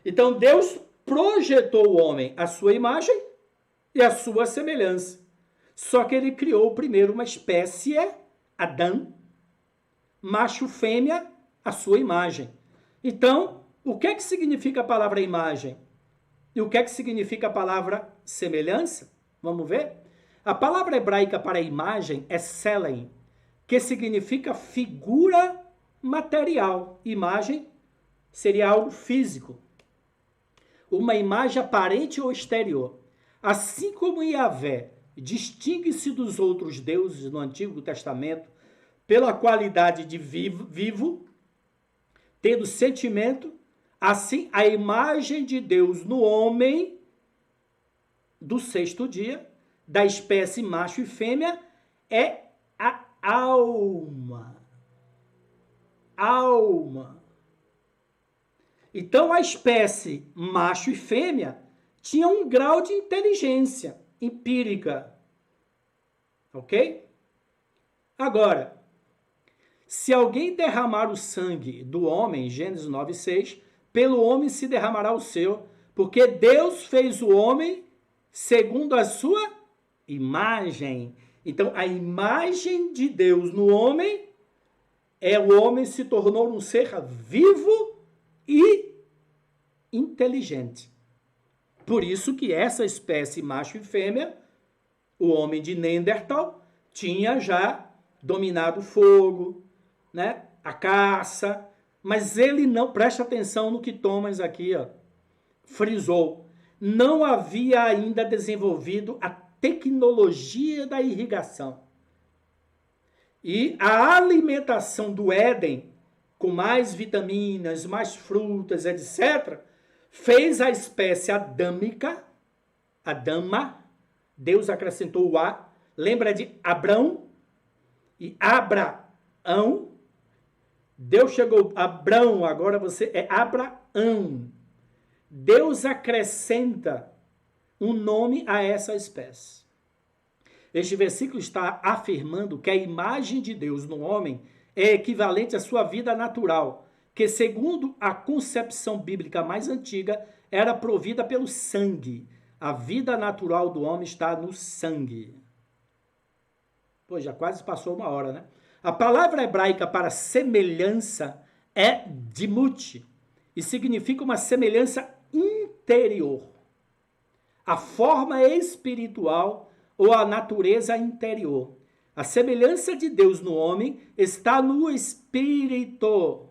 Então, Deus projetou o homem à sua imagem e à sua semelhança. Só que ele criou primeiro uma espécie, Adão, macho fêmea, à sua imagem. Então, o que é que significa a palavra imagem? E o que é que significa a palavra semelhança? Vamos ver? A palavra hebraica para imagem é selem, que significa figura material. Imagem seria algo físico. Uma imagem aparente ou exterior. Assim como Yahvé distingue-se dos outros deuses no Antigo Testamento pela qualidade de vivo, tendo sentimento, assim a imagem de Deus no homem do sexto dia, da espécie macho e fêmea, é a alma. Alma. Então, a espécie macho e fêmea tinha um grau de inteligência empírica. Ok? Agora, se alguém derramar o sangue do homem, Gênesis 9:6, pelo homem se derramará o seu, porque Deus fez o homem segundo a sua imagem. Então, a imagem de Deus no homem o homem se tornou um ser vivo e inteligente. Por isso que essa espécie macho e fêmea, o homem de Neandertal, tinha já dominado o fogo, né? A caça, mas ele não, preste atenção no que Thomas aqui frisou, não havia ainda desenvolvido a tecnologia da irrigação. E a alimentação do Éden, com mais vitaminas, mais frutas, etc., fez a espécie adâmica, Adama, Deus acrescentou o A, lembra de Abrão e Abraão? Deus chegou, Abrão, agora você é Abraão. Deus acrescenta um nome a essa espécie. Este versículo está afirmando que a imagem de Deus no homem é equivalente à sua vida natural, que, segundo a concepção bíblica mais antiga, era provida pelo sangue. A vida natural do homem está no sangue. Pô, já quase passou uma hora, né? A palavra hebraica para semelhança é dimut, e significa uma semelhança interior. A forma espiritual ou a natureza interior. A semelhança de Deus no homem está no espírito,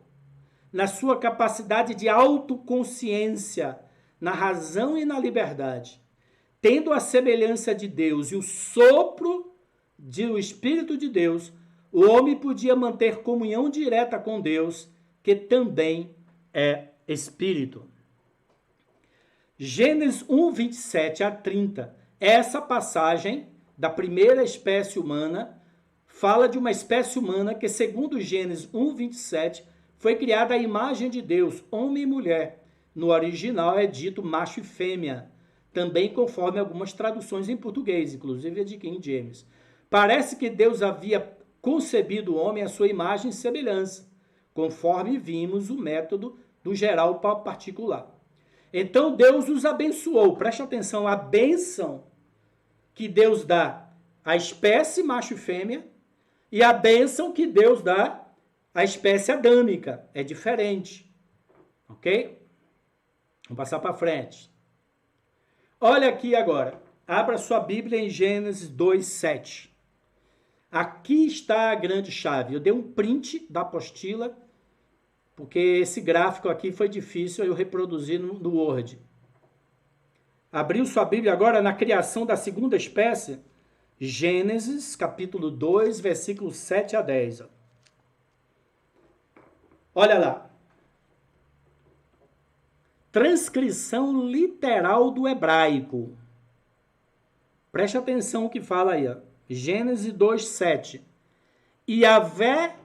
na sua capacidade de autoconsciência, na razão e na liberdade, tendo a semelhança de Deus e o sopro do Espírito de Deus, o homem podia manter comunhão direta com Deus, que também é Espírito. Gênesis 1, 27 a 30. Essa passagem da primeira espécie humana fala de uma espécie humana que, segundo Gênesis 1, 27, foi criada à imagem de Deus, homem e mulher. No original é dito macho e fêmea, também conforme algumas traduções em português, inclusive a de King James. Parece que Deus havia concebido o homem à sua imagem e semelhança, conforme vimos o método do geral para o particular. Então Deus os abençoou. Preste atenção, a bênção que Deus dá à espécie macho e fêmea e a bênção que Deus dá à espécie adâmica. É diferente. Ok? Vamos passar para frente. Olha aqui agora. Abra sua Bíblia em Gênesis 2:7. Aqui está a grande chave. Eu dei um print da apostila, porque esse gráfico aqui foi difícil eu reproduzir no Word. Abriu sua Bíblia agora na criação da segunda espécie, Gênesis, capítulo 2, versículos 7 a 10. Olha lá. Transcrição literal do hebraico. Preste atenção o que fala aí. Ó. Gênesis 2, 7. Yahvé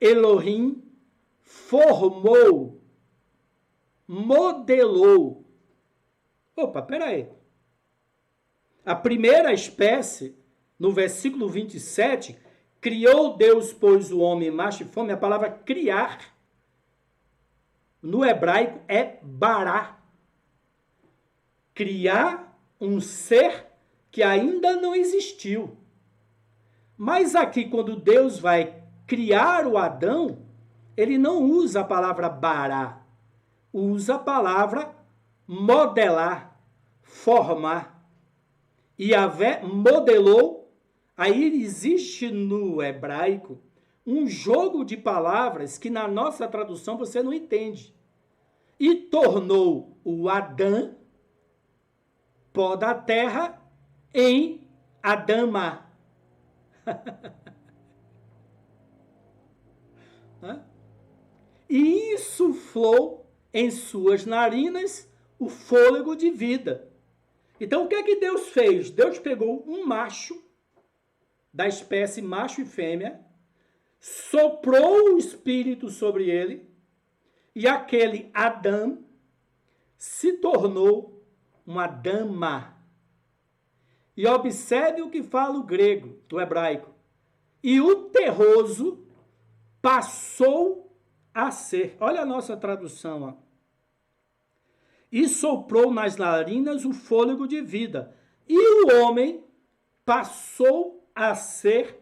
Elohim formou, modelou. Opa, peraí. A primeira espécie, no versículo 27, criou Deus, pois o homem macho e fêmea. A palavra criar, no hebraico, é bará. Criar um ser que ainda não existiu. Mas aqui, quando Deus vai criar o Adão, ele não usa a palavra bará, usa a palavra modelar, formar. Yahvé modelou. Aí existe no hebraico um jogo de palavras que na nossa tradução você não entende. E tornou o Adão, pó da terra, em Adama. E insuflou em suas narinas o fôlego de vida. Então, o que é que Deus fez? Deus pegou um macho, da espécie macho e fêmea, soprou o espírito sobre ele, e aquele Adão se tornou uma dama. E observe o que fala o grego, o hebraico. E o terroso passou a ser. Olha a nossa tradução. Ó. E soprou nas narinas o fôlego de vida. E o homem passou a ser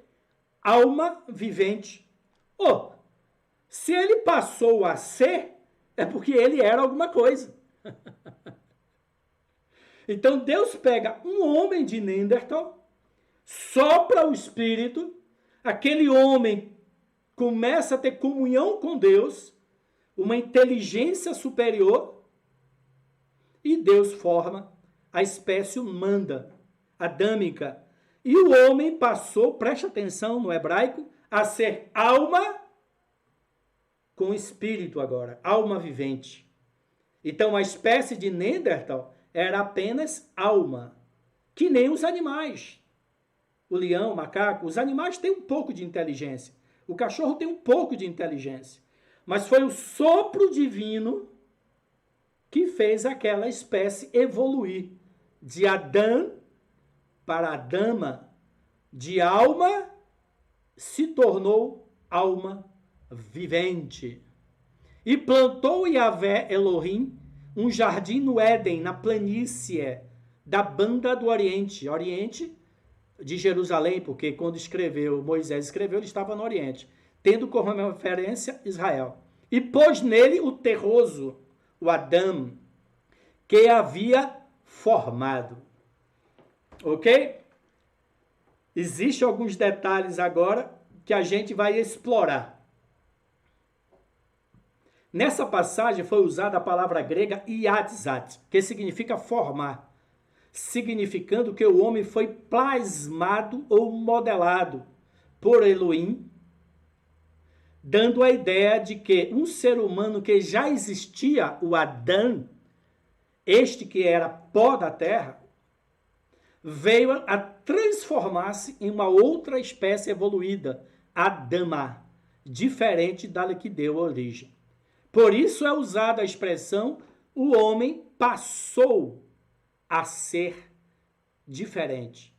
alma vivente. Oh, se ele passou a ser, é porque ele era alguma coisa. Então Deus pega um homem de Neandertal, sopra o espírito, aquele homem começa a ter comunhão com Deus, uma inteligência superior, e Deus forma a espécie humana, adâmica. E o homem passou, preste atenção no hebraico, a ser alma com espírito agora, alma vivente. Então a espécie de Neandertal era apenas alma, que nem os animais. O leão, o macaco, os animais têm um pouco de inteligência. O cachorro tem um pouco de inteligência. Mas foi o sopro divino que fez aquela espécie evoluir de Adão para Adama, de alma se tornou alma vivente. E plantou Yahvé Elohim um jardim no Éden, na planície da banda do Oriente. Oriente de Jerusalém, porque quando Moisés escreveu, ele estava no Oriente, tendo como referência Israel. E pôs nele o terroso, o Adão, que havia formado. Ok? Existem alguns detalhes agora que a gente vai explorar. Nessa passagem foi usada a palavra grega iadzat, que significa formar, significando que o homem foi plasmado ou modelado por Elohim, dando a ideia de que um ser humano que já existia, o Adão, este que era pó da terra, veio a transformar-se em uma outra espécie evoluída, Adama, diferente da que deu origem. Por isso é usada a expressão o homem passou a ser diferente.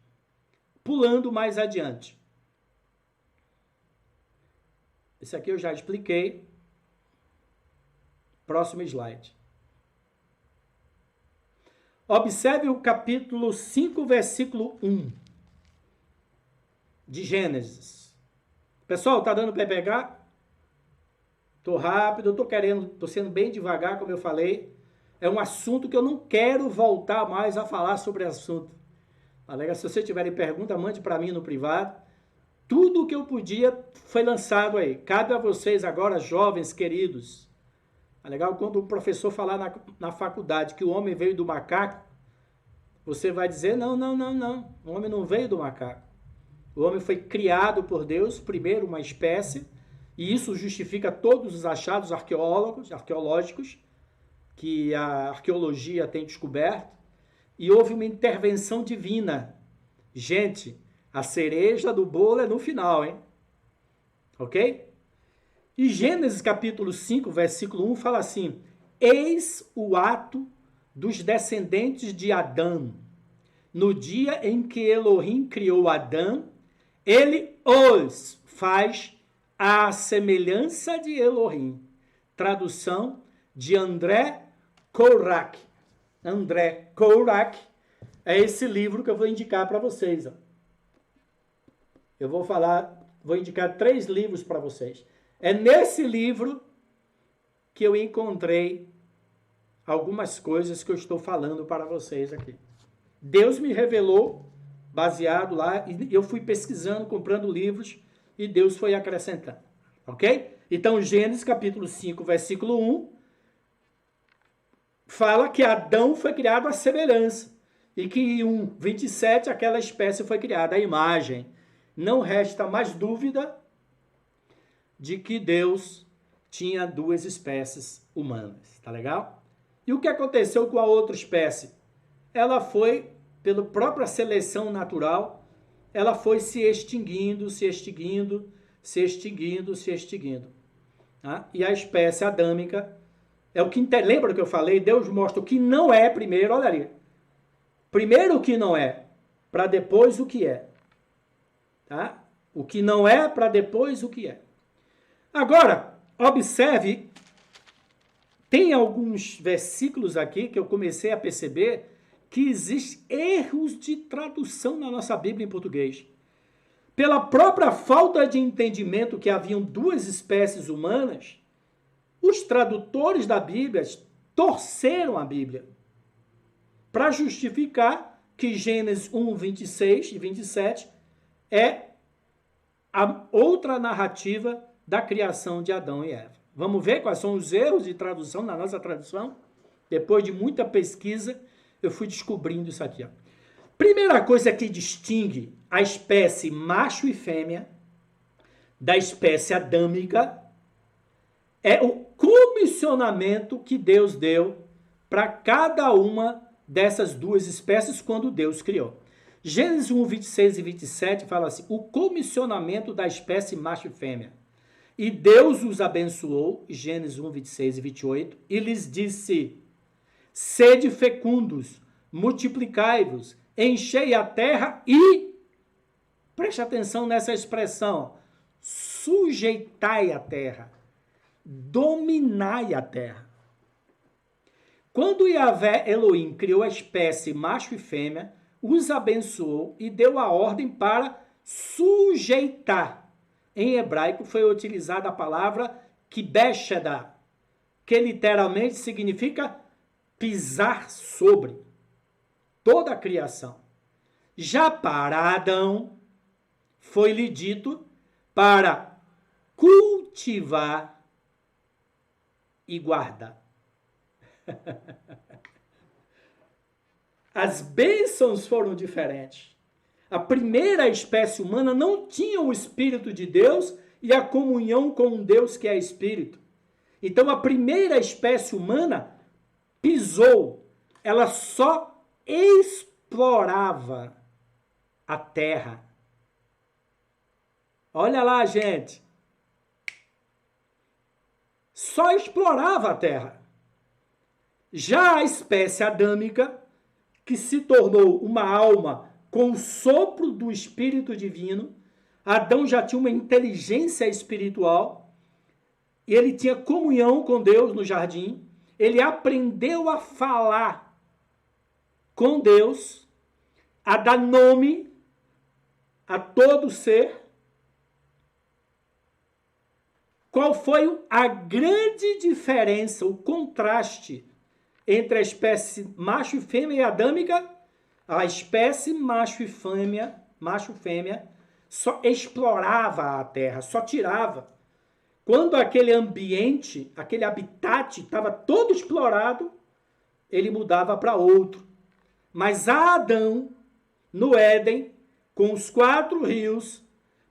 Pulando mais adiante. Esse aqui eu já expliquei. Próximo slide. Observe o capítulo 5, versículo 1 de Gênesis. Pessoal, tá dando para pegar? Tô rápido, tô sendo bem devagar, como eu falei. É um assunto que eu não quero voltar mais a falar sobre o assunto. Alega, se vocês tiverem pergunta, mande para mim no privado. Tudo o que eu podia foi lançado aí. Cabe a vocês agora, jovens queridos. É legal quando o professor falar na faculdade que o homem veio do macaco, você vai dizer, não. O homem não veio do macaco. O homem foi criado por Deus, primeiro uma espécie, e isso justifica todos os achados arqueológicos que a arqueologia tem descoberto, e houve uma intervenção divina. Gente, a cereja do bolo é no final, hein? Ok? E Gênesis capítulo 5, versículo 1 fala assim: eis o ato dos descendentes de Adão. No dia em que Elohim criou Adão, ele os faz à semelhança de Elohim. Tradução de André Kourach. André Kourach é esse livro que eu vou indicar para vocês. Eu vou indicar 3 livros para vocês. É nesse livro que eu encontrei algumas coisas que eu estou falando para vocês aqui. Deus me revelou, baseado lá, e eu fui pesquisando, comprando livros, e Deus foi acrescentando. Ok? Então, Gênesis capítulo 5, versículo 1, fala que Adão foi criado à semelhança, e que em 1:27 aquela espécie foi criada à imagem. Não resta mais dúvida de que Deus tinha 2 espécies humanas, tá legal? E o que aconteceu com a outra espécie? Ela foi, pela própria seleção natural, ela foi se extinguindo. Tá? E a espécie adâmica é o que... Lembra que eu falei? Deus mostra o que não é primeiro, olha ali. Primeiro o que não é, para depois o que é. Tá? O que não é, para depois o que é. Agora, observe, tem alguns versículos aqui que eu comecei a perceber que existem erros de tradução na nossa Bíblia em português. Pela própria falta de entendimento que haviam 2 espécies humanas, os tradutores da Bíblia torceram a Bíblia para justificar que Gênesis 1, 26 e 27 é a outra narrativa da criação de Adão e Eva. Vamos ver quais são os erros de tradução na nossa tradução? Depois de muita pesquisa, eu fui descobrindo isso aqui. Primeira coisa que distingue a espécie macho e fêmea da espécie adâmica é o comissionamento que Deus deu para cada uma dessas 2 espécies quando Deus criou. Gênesis 1, 26 e 27 fala assim: o comissionamento da espécie macho e fêmea. E Deus os abençoou, Gênesis 1, 26 e 28, e lhes disse: sede fecundos, multiplicai-vos, enchei a terra e, preste atenção nessa expressão, sujeitai a terra, dominai a terra. Quando Yahvé Elohim criou a espécie macho e fêmea, os abençoou e deu a ordem para sujeitar. Em hebraico foi utilizada a palavra kibeshada, que literalmente significa pisar sobre toda a criação. Já para Adão, foi-lhe dito para cultivar e guarda. As bênçãos foram diferentes. A primeira espécie humana não tinha o Espírito de Deus e a comunhão com um Deus que é Espírito. Então a primeira espécie humana pisou, ela só explorava a terra. Olha lá, gente. Só explorava a terra. Já a espécie adâmica, que se tornou uma alma com o sopro do Espírito Divino, Adão já tinha uma inteligência espiritual, e ele tinha comunhão com Deus no jardim, ele aprendeu a falar com Deus, a dar nome a todo ser. Qual foi a grande diferença, o contraste entre a espécie macho e fêmea e adâmica? A espécie macho e fêmea só explorava a terra, só tirava. Quando aquele ambiente, aquele habitat estava todo explorado, ele mudava para outro. Mas a Adão, no Éden, com os 4 rios,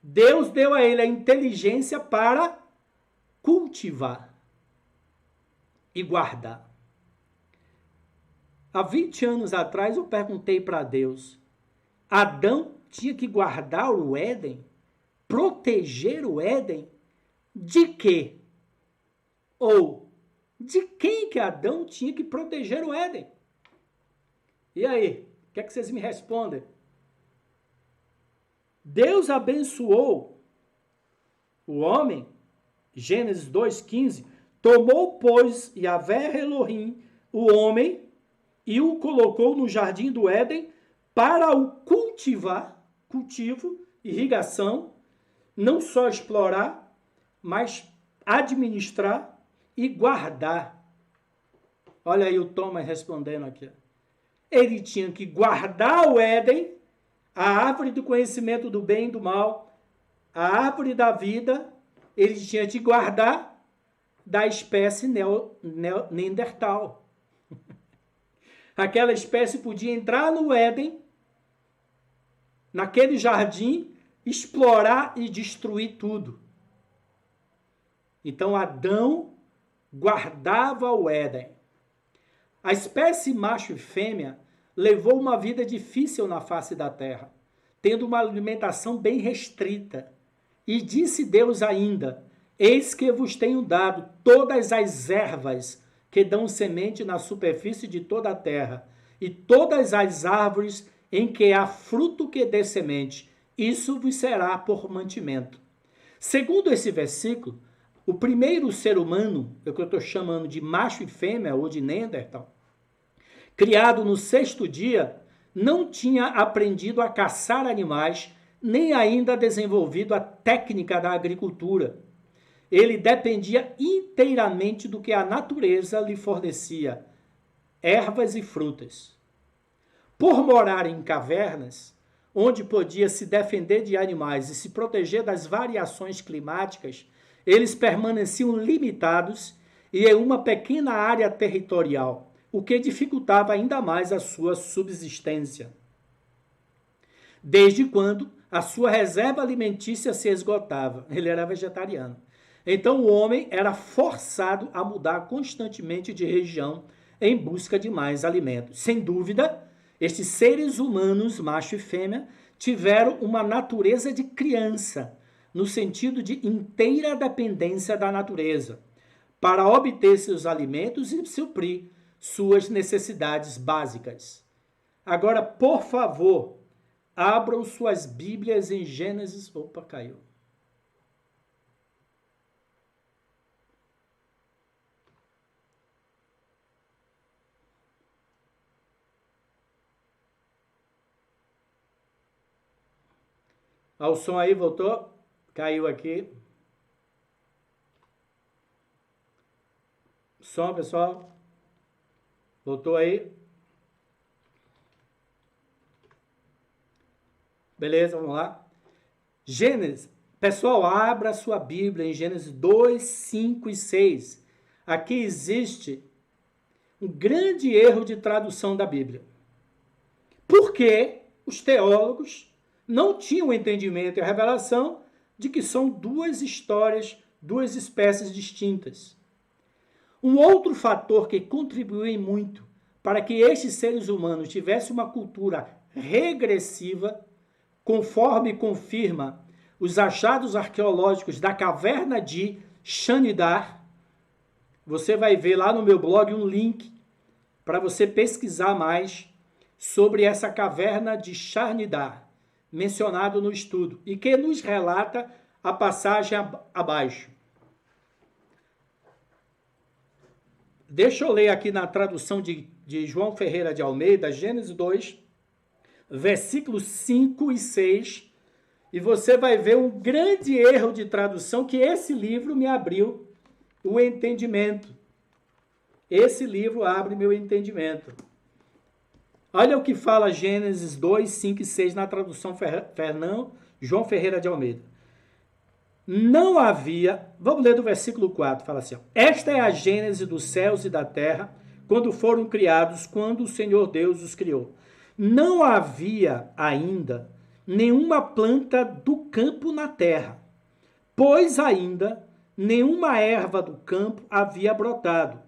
Deus deu a ele a inteligência para cultivar e guardar. Há 20 anos atrás eu perguntei para Deus, Adão tinha que guardar o Éden? Proteger o Éden? De quê? Ou de quem que Adão tinha que proteger o Éden? E aí, o que é que vocês me respondem? Deus abençoou o homem, Gênesis 2,15, tomou, pois, Yahvé Elohim, o homem, e o colocou no jardim do Éden para o cultivar, cultivo, irrigação, não só explorar, mas administrar e guardar. Olha aí o Thomas respondendo aqui. Ele tinha que guardar o Éden, a árvore do conhecimento do bem e do mal, a árvore da vida, ele tinha que guardar da espécie Neandertal. Aquela espécie podia entrar no Éden, naquele jardim, explorar e destruir tudo. Então Adão guardava o Éden. A espécie macho e fêmea levou uma vida difícil na face da terra, tendo uma alimentação bem restrita. E disse Deus ainda, eis que vos tenho dado todas as ervas que dão semente na superfície de toda a terra, e todas as árvores em que há fruto que dê semente, isso vos será por mantimento. Segundo esse versículo, o primeiro ser humano, é o que eu estou chamando de macho e fêmea, ou de Neandertal, criado no 6º dia, não tinha aprendido a caçar animais, nem ainda desenvolvido a técnica da agricultura. Ele dependia inteiramente do que a natureza lhe fornecia, ervas e frutas. Por morar em cavernas, onde podia se defender de animais e se proteger das variações climáticas, eles permaneciam limitados e em uma pequena área territorial, o que dificultava ainda mais a sua subsistência. Desde quando a sua reserva alimentícia se esgotava, ele era vegetariano. Então o homem era forçado a mudar constantemente de região em busca de mais alimentos. Sem dúvida, estes seres humanos, macho e fêmea, tiveram uma natureza de criança, no sentido de inteira dependência da natureza, para obter seus alimentos e suprir suas necessidades básicas. Agora, por favor, abram suas Bíblias em Gênesis... Opa, caiu. O som aí voltou? Caiu aqui. Som, pessoal. Voltou aí? Beleza, vamos lá. Gênesis. Pessoal, abra sua Bíblia em Gênesis 2, 5 e 6. aqui existe um grande erro de tradução da Bíblia. Porque os teólogos não tinham entendimento e a revelação de que são duas histórias, duas espécies distintas. Um outro fator que contribuiu muito para que estes seres humanos tivessem uma cultura regressiva, conforme confirma os achados arqueológicos da caverna de Shanidar. Você vai ver lá no meu blog um link para você pesquisar mais sobre essa caverna de Shanidar, mencionado no estudo, e que nos relata a passagem abaixo. Deixa eu ler aqui na tradução de João Ferreira de Almeida, Gênesis 2, versículos 5 e 6, e você vai ver um grande erro de tradução que esse livro me abriu o entendimento. Esse livro abre meu entendimento. Olha o que fala Gênesis 2, 5 e 6 na tradução João Ferreira de Almeida. Não havia, vamos ler do versículo 4, fala assim, ó, esta é a gênese dos céus e da terra, quando foram criados, quando o Senhor Deus os criou. Não havia ainda nenhuma planta do campo na terra, pois ainda nenhuma erva do campo havia brotado,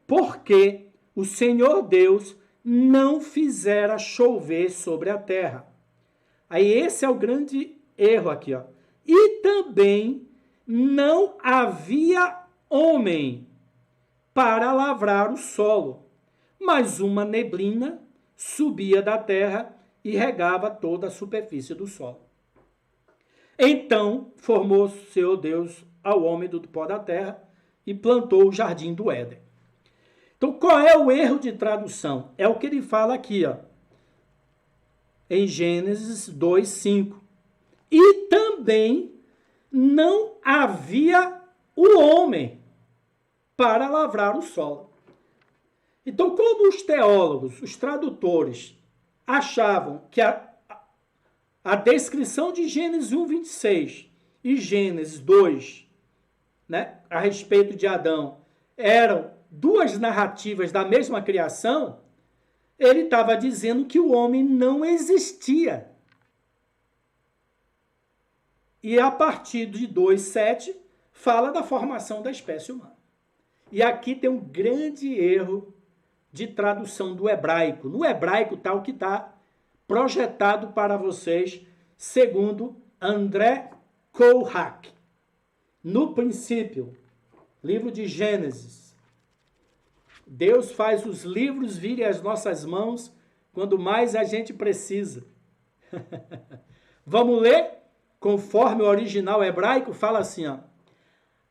porque o Senhor Deus não fizera chover sobre a terra. Aí esse é o grande erro aqui, ó. E também não havia homem para lavrar o solo, mas uma neblina subia da terra e regava toda a superfície do solo. Então formou o Senhor Deus ao homem do pó da terra e plantou o jardim do Éden. Então qual é o erro de tradução? É o que ele fala aqui, ó, em Gênesis 2, 5. E também não havia o homem para lavrar o solo. Então, como os teólogos, os tradutores, achavam que a descrição de Gênesis 1, 26 e Gênesis 2, né, a respeito de Adão, eram duas narrativas da mesma criação, ele estava dizendo que o homem não existia. E a partir de 2,7 fala da formação da espécie humana. E aqui tem um grande erro de tradução do hebraico. No hebraico está o que está projetado para vocês, segundo André Kohlhack. No princípio, livro de Gênesis, Deus faz os livros virem às nossas mãos quando mais a gente precisa. Vamos ler? Conforme o original hebraico, fala assim, ó,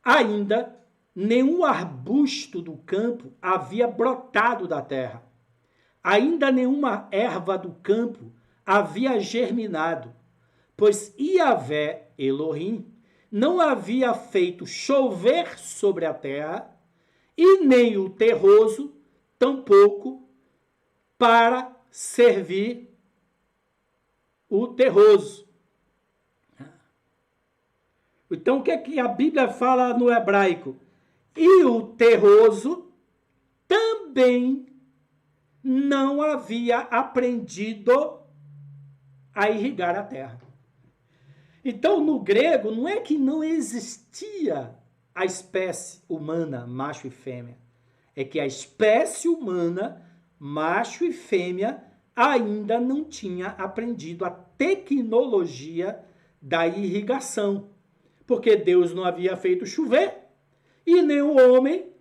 ainda nenhum arbusto do campo havia brotado da terra. Ainda nenhuma erva do campo havia germinado, pois Yahvé Elohim não havia feito chover sobre a terra, e nem o terroso, tampouco, para servir o terroso. Então, o que é que a Bíblia fala no hebraico? E o terroso também não havia aprendido a irrigar a terra. Então, no grego, não é que não existia a espécie humana, macho e fêmea. É que a espécie humana, macho e fêmea, ainda não tinha aprendido a tecnologia da irrigação. Porque Deus não havia feito chover e nem o homem,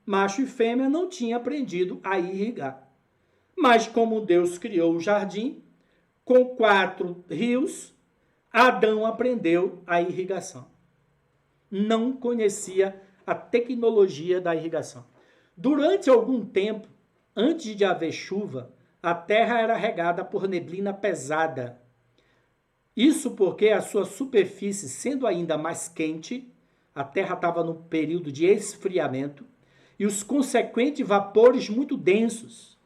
macho e fêmea, não tinha aprendido a irrigar. Mas como Deus criou o jardim, com 4 rios, Adão aprendeu a irrigação. Não conhecia a tecnologia da irrigação. Durante algum tempo, antes de haver chuva, a terra era regada por neblina pesada. Isso porque a sua superfície, sendo ainda mais quente, a terra estava no período de esfriamento, e os consequentes vapores muito densos.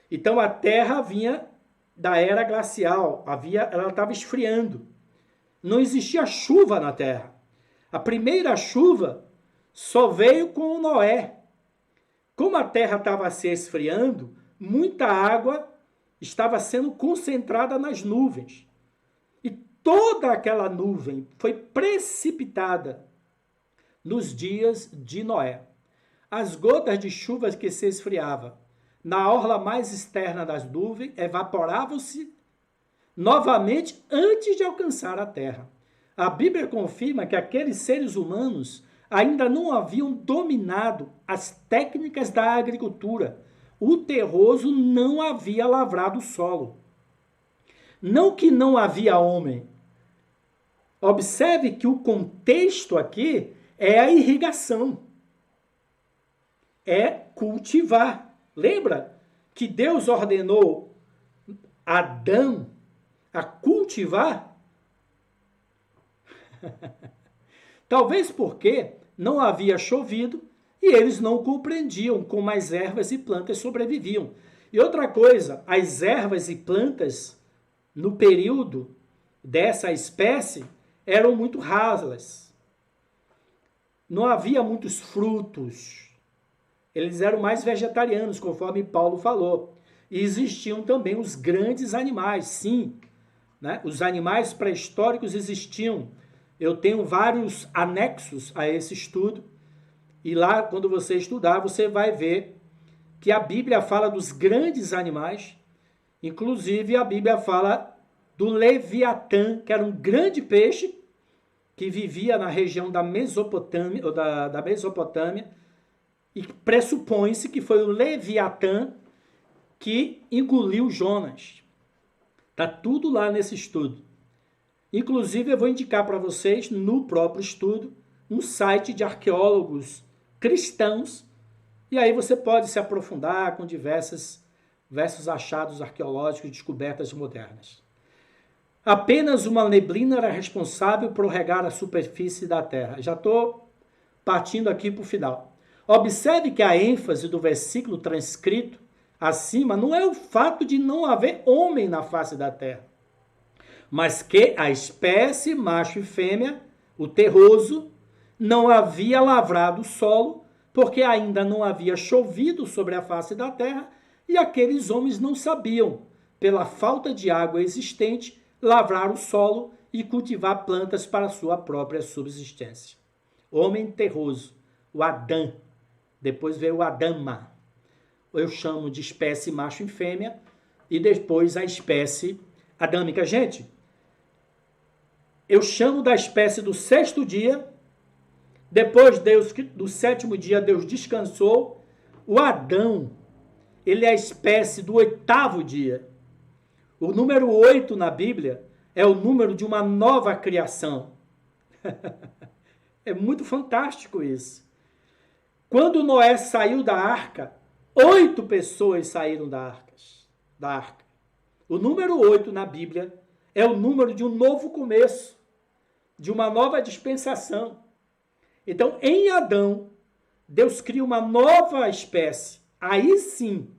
Então a terra vinha da era glacial, ela estava esfriando. Não existia chuva na terra. A primeira chuva só veio com o Noé. Como a terra estava se esfriando, muita água estava sendo concentrada nas nuvens. E toda aquela nuvem foi precipitada nos dias de Noé. As gotas de chuva que se esfriavam na orla mais externa das nuvens evaporavam-se novamente antes de alcançar a terra. A Bíblia confirma que aqueles seres humanos ainda não haviam dominado as técnicas da agricultura. O terroso não havia lavrado o solo. Não que não havia homem. Observe que o contexto aqui é a irrigação. É cultivar. Lembra que Deus ordenou Adão a cultivar? Talvez porque não havia chovido e eles não compreendiam como as ervas e plantas sobreviviam. E outra coisa, as ervas e plantas, no período dessa espécie, eram muito rasas. Não havia muitos frutos. Eles eram mais vegetarianos, conforme Paulo falou. E existiam também os grandes animais, sim. Né? Os animais pré-históricos existiam. Eu tenho vários anexos a esse estudo. E lá, quando você estudar, você vai ver que a Bíblia fala dos grandes animais. Inclusive, a Bíblia fala do Leviatã, que era um grande peixe que vivia na região da Mesopotâmia, ou da Mesopotâmia, e pressupõe-se que foi o Leviatã que engoliu Jonas. Está tudo lá nesse estudo. Inclusive, eu vou indicar para vocês, no próprio estudo, um site de arqueólogos cristãos, e aí você pode se aprofundar com diversos achados arqueológicos e descobertas modernas. Apenas uma neblina era responsável por regar a superfície da terra. Já estou partindo aqui para o final. Observe que a ênfase do versículo transcrito acima não é o fato de não haver homem na face da terra, mas que a espécie macho e fêmea, o terroso, não havia lavrado o solo, porque ainda não havia chovido sobre a face da terra, e aqueles homens não sabiam, pela falta de água existente, lavrar o solo e cultivar plantas para sua própria subsistência. Homem terroso, o Adão. Depois veio o Adama. Eu chamo de espécie macho e fêmea, e depois a espécie adâmica. Gente, eu chamo da espécie do sexto dia, depois do sétimo dia Deus descansou. O Adão, ele é a espécie do oitavo dia. O número 8 na Bíblia é o número de uma nova criação. É muito fantástico isso. Quando Noé saiu da arca, 8 pessoas saíram da arca. O número 8 na Bíblia é o número de um novo começo, de uma nova dispensação. Então, em Adão, Deus cria uma nova espécie. Aí sim,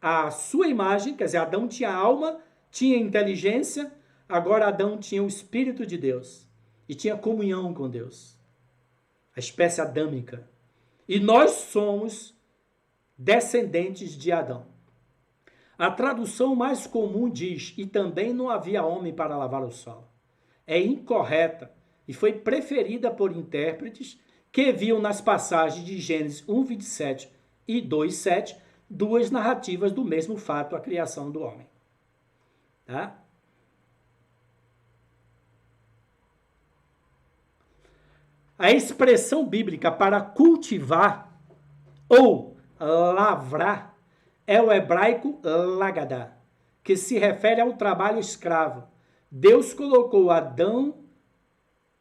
a sua imagem, quer dizer, Adão tinha alma, tinha inteligência, agora Adão tinha o Espírito de Deus e tinha comunhão com Deus. A espécie adâmica. E nós somos descendentes de Adão. A tradução mais comum diz, e também não havia homem para lavar o solo. É incorreta e foi preferida por intérpretes que viam nas passagens de Gênesis 1:27 e 2:7 duas narrativas do mesmo fato, a criação do homem. Tá? A expressão bíblica para cultivar ou lavrar é o hebraico lagadá, que se refere ao trabalho escravo. Deus colocou Adão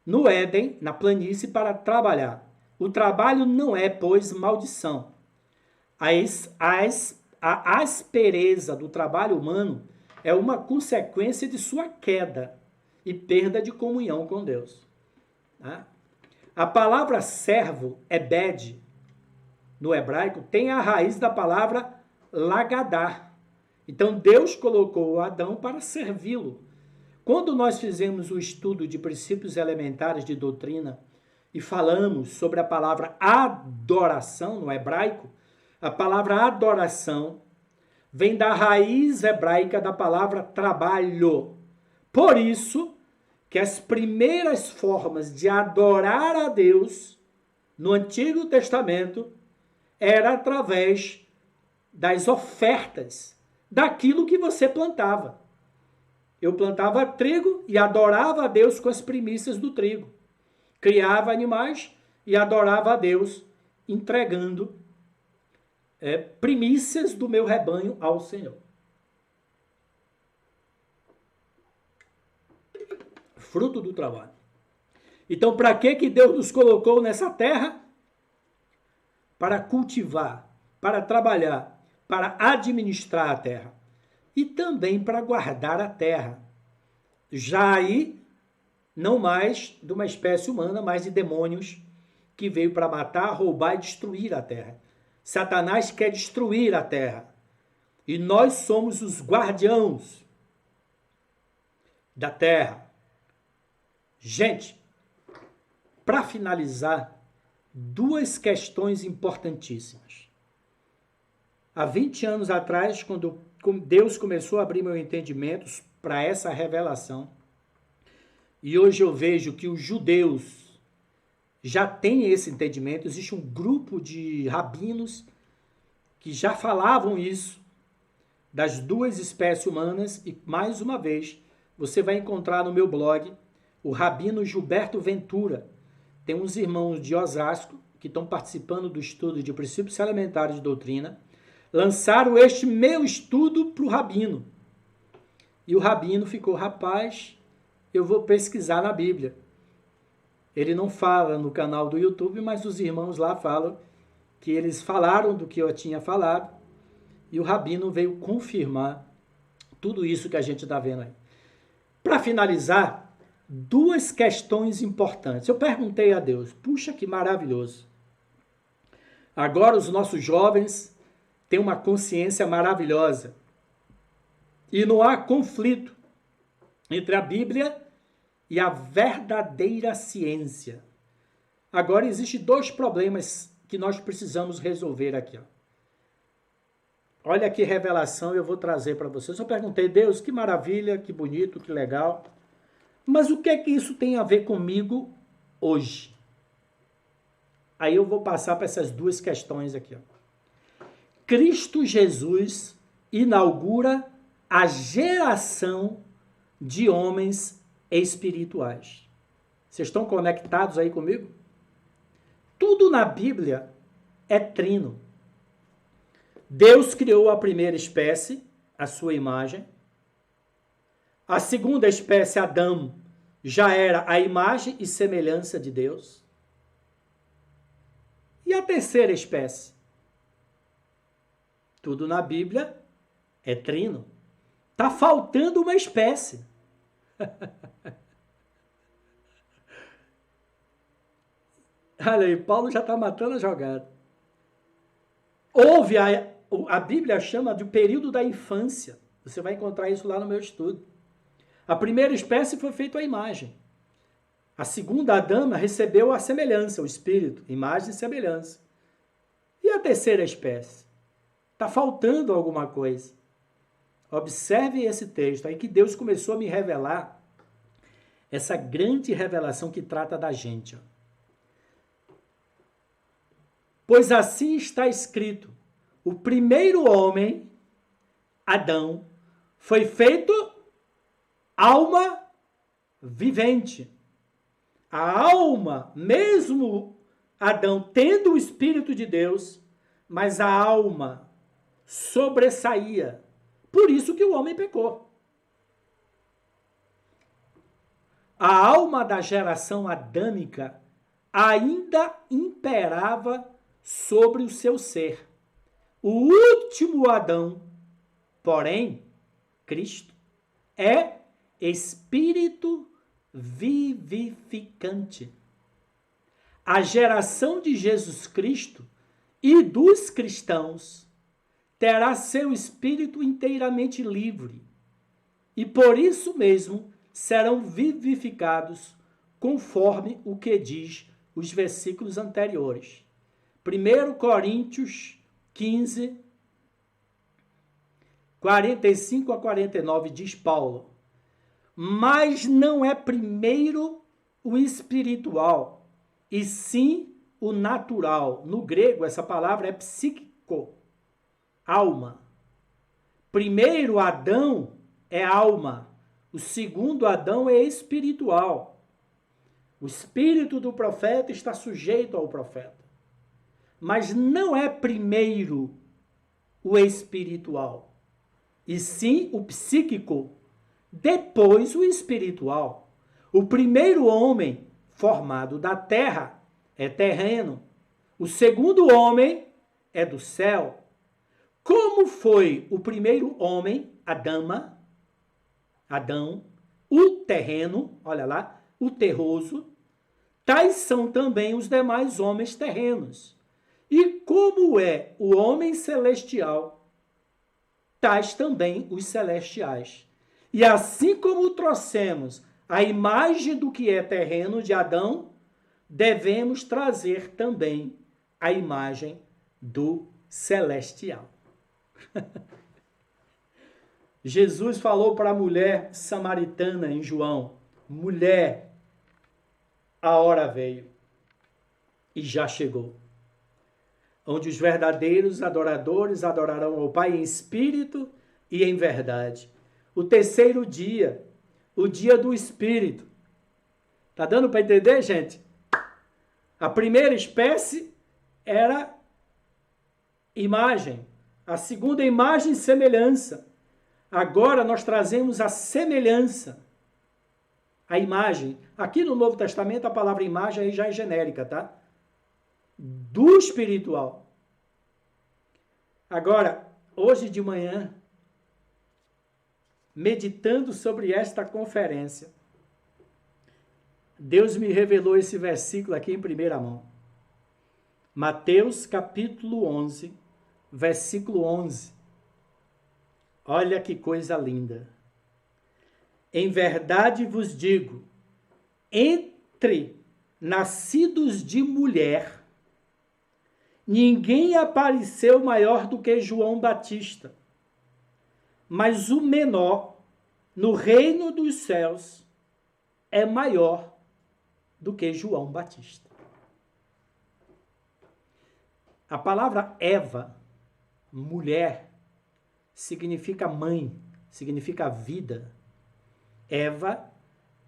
no Éden, na planície, para trabalhar. O trabalho não é, pois, maldição. A aspereza do trabalho humano é uma consequência de sua queda e perda de comunhão com Deus. Tá? A palavra servo, ebed, no hebraico, tem a raiz da palavra lagadá. Então, Deus colocou Adão para servi-lo. Quando nós fizemos o estudo de princípios elementares de doutrina e falamos sobre a palavra adoração no hebraico, a palavra adoração vem da raiz hebraica da palavra trabalho. Por isso que as primeiras formas de adorar a Deus no Antigo Testamento era através das ofertas, daquilo que você plantava. Eu plantava trigo e adorava a Deus com as primícias do trigo. Criava animais e adorava a Deus entregando primícias do meu rebanho ao Senhor. Fruto do trabalho. Então, para que Deus nos colocou nessa terra? Para cultivar, para trabalhar, para administrar a terra. E também para guardar a terra. Já aí, não mais de uma espécie humana, mas de demônios que veio para matar, roubar e destruir a terra. Satanás quer destruir a terra. E nós somos os guardiãos da terra. Gente, para finalizar, duas questões importantíssimas. Há 20 anos atrás, quando Deus começou a abrir meu entendimento para essa revelação, e hoje eu vejo que os judeus já têm esse entendimento, existe um grupo de rabinos que já falavam isso, das duas espécies humanas, e mais uma vez, você vai encontrar no meu blog o rabino Gilberto Ventura. Tem uns irmãos de Osasco que estão participando do estudo de princípios elementares de doutrina, lançaram este meu estudo para o rabino. E o rabino ficou, rapaz, eu vou pesquisar na Bíblia. Ele não fala no canal do YouTube, mas os irmãos lá falam que eles falaram do que eu tinha falado e o rabino veio confirmar tudo isso que a gente está vendo aí. Para finalizar, duas questões importantes. Eu perguntei a Deus, puxa que maravilhoso. Agora os nossos jovens têm uma consciência maravilhosa e não há conflito entre a Bíblia e a verdadeira ciência. Agora, existem dois problemas que nós precisamos resolver aqui. Olha que revelação eu vou trazer para vocês. Eu perguntei, Deus, que maravilha, que bonito, que legal. Mas o que é que isso tem a ver comigo hoje? Aí eu vou passar para essas duas questões aqui. Cristo Jesus inaugura a geração de homens espirituais. Vocês estão conectados aí comigo? Tudo na Bíblia é trino. Deus criou a primeira espécie, a sua imagem. A segunda espécie, Adão, já era a imagem e semelhança de Deus. E a terceira espécie? Tudo na Bíblia é trino. Está faltando uma espécie. Olha aí, Paulo já está matando a jogada. Houve, a Bíblia chama de período da infância. Você vai encontrar isso lá no meu estudo. A primeira espécie foi feita a imagem. A segunda, Adão, recebeu a semelhança, o espírito, imagem e semelhança. E a terceira espécie? Está faltando alguma coisa. Observe esse texto aí que Deus começou a me revelar essa grande revelação que trata da gente. Pois assim está escrito, o primeiro homem, Adão, foi feito alma vivente. A alma, mesmo Adão tendo o Espírito de Deus, mas a alma sobressaía. Por isso que o homem pecou. A alma da geração adâmica ainda imperava sobre o seu ser. O último Adão, porém, Cristo, é espírito vivificante. A geração de Jesus Cristo e dos cristãos terá seu espírito inteiramente livre e por isso mesmo serão vivificados conforme o que diz os versículos anteriores. 1 Coríntios 15, 45 a 49, diz Paulo: mas não é primeiro o espiritual, e sim o natural. No grego, essa palavra é psíquico, alma. Primeiro Adão é alma, o segundo Adão é espiritual. O espírito do profeta está sujeito ao profeta. Mas não é primeiro o espiritual, e sim o psíquico, depois o espiritual. O primeiro homem formado da terra é terreno, o segundo homem é do céu. Como foi o primeiro homem, Adão, o terreno, olha lá, o terroso, tais são também os demais homens terrenos. E como é o homem celestial, tais também os celestiais. E assim como trouxemos a imagem do que é terreno de Adão, devemos trazer também a imagem do celestial. Jesus falou para a mulher samaritana em João: mulher, a hora veio e já chegou, onde os verdadeiros adoradores adorarão ao Pai em espírito e em verdade. O terceiro dia, o dia do Espírito. Tá dando para entender, gente? A primeira espécie era imagem. A segunda, imagem e semelhança. Agora nós trazemos a semelhança, a imagem. Aqui no Novo Testamento a palavra imagem aí já é genérica, tá? Do espiritual. Agora, hoje de manhã, meditando sobre esta conferência, Deus me revelou esse versículo aqui em primeira mão. Mateus capítulo 11, versículo 11. Olha que coisa linda. Em verdade vos digo, entre nascidos de mulher, ninguém apareceu maior do que João Batista, mas o menor no reino dos céus é maior do que João Batista. A palavra Eva, mulher, significa mãe, significa vida. Eva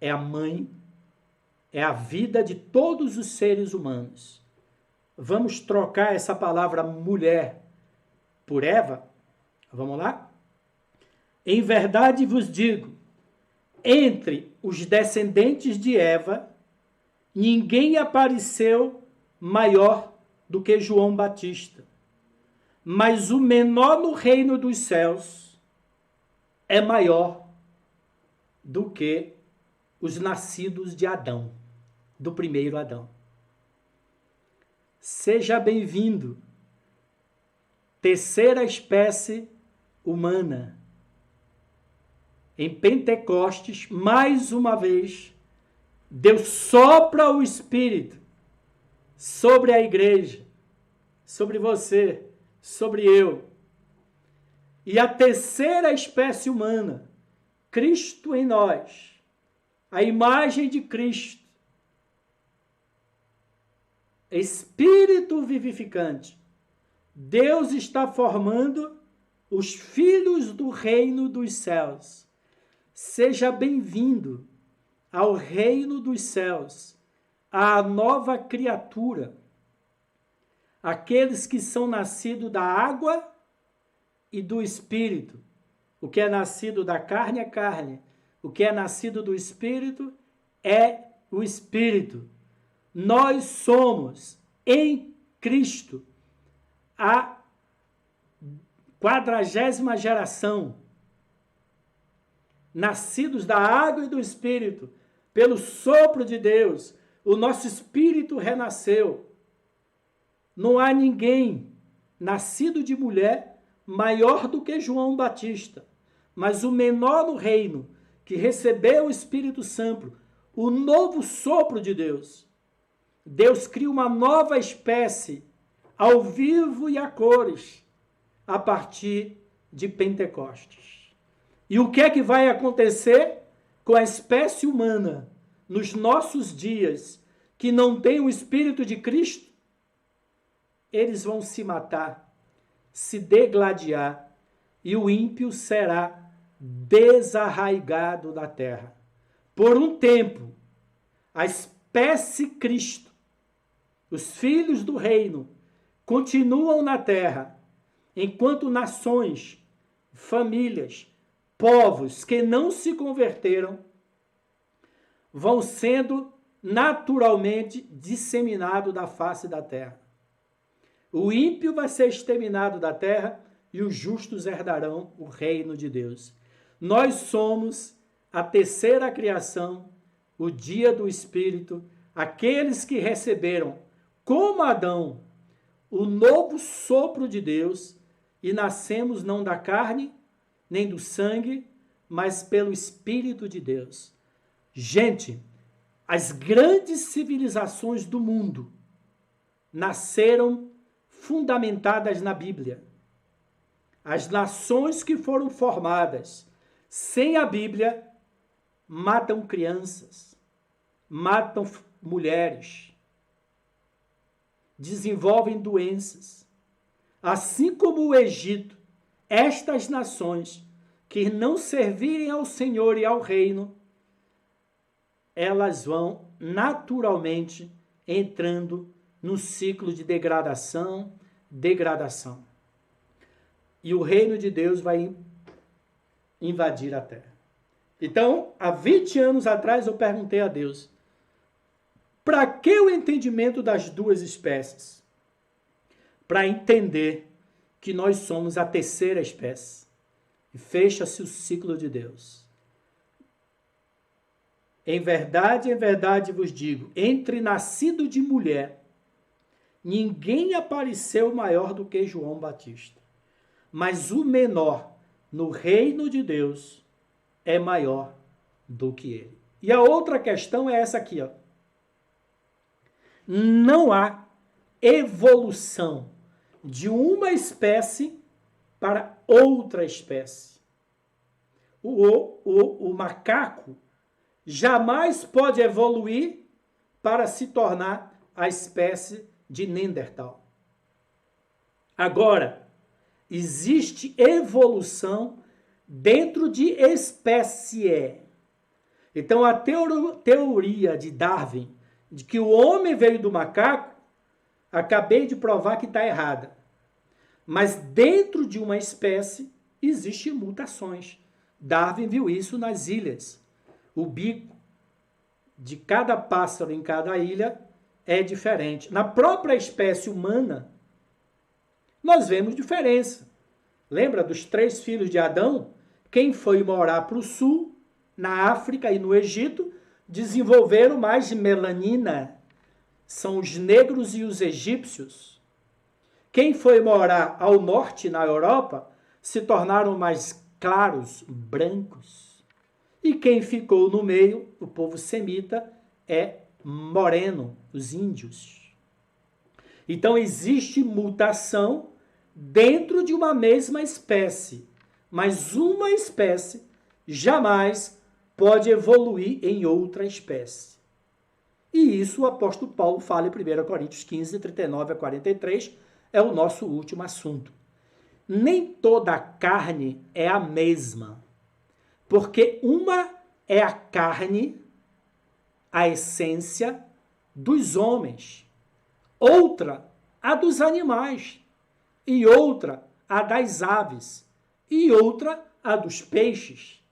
é a mãe, é a vida de todos os seres humanos. Vamos trocar essa palavra mulher por Eva? Vamos lá? Em verdade vos digo, entre os descendentes de Eva, ninguém apareceu maior do que João Batista. Mas o menor no reino dos céus é maior do que os nascidos de Adão, do primeiro Adão. Seja bem-vindo, terceira espécie humana. Em Pentecostes, mais uma vez, Deus sopra o Espírito sobre a igreja, sobre você, sobre eu. E a terceira espécie humana, Cristo em nós, a imagem de Cristo, Espírito vivificante. Deus está formando os filhos do reino dos céus. Seja bem-vindo ao reino dos céus, à nova criatura, aqueles que são nascidos da água e do Espírito. O que é nascido da carne é carne, o que é nascido do Espírito é o Espírito. Nós somos em Cristo a 40ª geração, nascidos da água e do Espírito, pelo sopro de Deus, o nosso espírito renasceu. Não há ninguém nascido de mulher maior do que João Batista, mas o menor no reino, que recebeu o Espírito Santo, o novo sopro de Deus, Deus cria uma nova espécie, ao vivo e a cores, a partir de Pentecostes. E o que é que vai acontecer com a espécie humana nos nossos dias, que não tem o Espírito de Cristo? Eles vão se matar, se degladiar, e o ímpio será desarraigado da terra. Por um tempo, a espécie Cristo, os filhos do reino, continuam na terra, enquanto nações, famílias, povos que não se converteram vão sendo naturalmente disseminados da face da terra. O ímpio vai ser exterminado da terra e os justos herdarão o reino de Deus. Nós somos a terceira criação, o dia do Espírito, aqueles que receberam, como Adão, o novo sopro de Deus, e nascemos não da carne, nem do sangue, mas pelo Espírito de Deus. Gente, as grandes civilizações do mundo nasceram fundamentadas na Bíblia. As nações que foram formadas sem a Bíblia matam crianças, matam mulheres, desenvolvem doenças. Assim como o Egito, estas nações que não servirem ao Senhor e ao reino, elas vão naturalmente entrando no ciclo de degradação. E o reino de Deus vai invadir a terra. Então, há 20 anos atrás, eu perguntei a Deus, para que o entendimento das duas espécies? Para entender que nós somos a terceira espécie. E fecha-se o ciclo de Deus. Em verdade vos digo, entre nascido de mulher, ninguém apareceu maior do que João Batista. Mas o menor no reino de Deus é maior do que ele. E a outra questão é essa aqui, ó. Não há evolução de uma espécie para outra espécie. O macaco jamais pode evoluir para se tornar a espécie de Neandertal. Agora, existe evolução dentro de espécie. Então, a teoria de Darwin, de que o homem veio do macaco, acabei de provar que está errada. Mas dentro de uma espécie, existem mutações. Darwin viu isso nas ilhas. O bico de cada pássaro em cada ilha é diferente. Na própria espécie humana, nós vemos diferença. Lembra dos 3 filhos de Adão? Quem foi morar para o sul, na África e no Egito, desenvolveram mais melanina. São os negros e os egípcios. Quem foi morar ao norte, na Europa, se tornaram mais claros, brancos. E quem ficou no meio, o povo semita, é moreno, os índios. Então, existe mutação dentro de uma mesma espécie, mas uma espécie jamais pode evoluir em outra espécie. E isso o apóstolo Paulo fala em 1 Coríntios 15, 39 a 43, é o nosso último assunto. Nem toda a carne é a mesma, porque uma é a carne, a essência dos homens, outra a dos animais, e outra a das aves, e outra a dos peixes.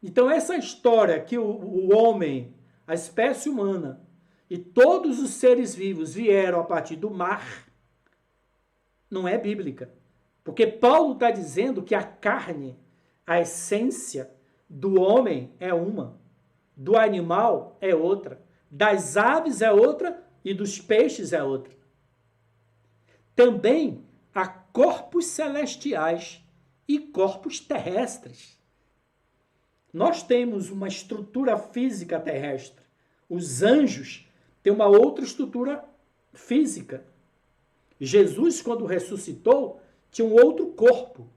Então, essa história que o homem, a espécie humana e todos os seres vivos vieram a partir do mar, não é bíblica. Porque Paulo está dizendo que a carne, a essência do homem é uma, do animal é outra, das aves é outra e dos peixes é outra. Também há corpos celestiais e corpos terrestres. Nós temos uma estrutura física terrestre. Os anjos tem uma outra estrutura física. Jesus, quando ressuscitou, tinha um outro corpo.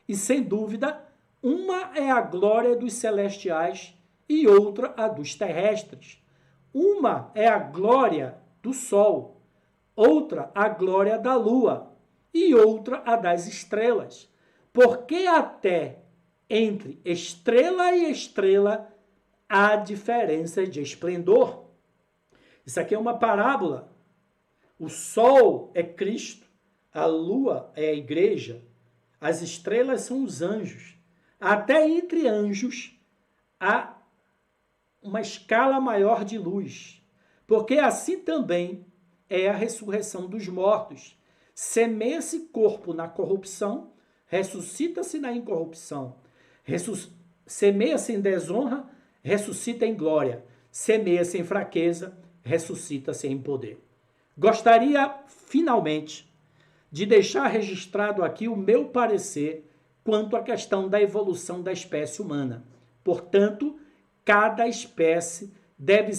E, sem dúvida, uma é a glória dos celestiais e outra a dos terrestres. Uma é a glória do sol, outra a glória da lua e outra a das estrelas. Porque até entre estrela e estrela há diferença de esplendor. Isso aqui é uma parábola. O sol é Cristo, a lua é a igreja, as estrelas são os anjos. Até entre anjos há uma escala maior de luz, porque assim também é a ressurreição dos mortos. Semeia-se corpo na corrupção, ressuscita-se na incorrupção. Semeia-se em desonra, ressuscita em glória. Semeia-se em fraqueza, ressuscita-se em poder. Gostaria, finalmente, de deixar registrado aqui o meu parecer quanto à questão da evolução da espécie humana. Portanto, cada espécie de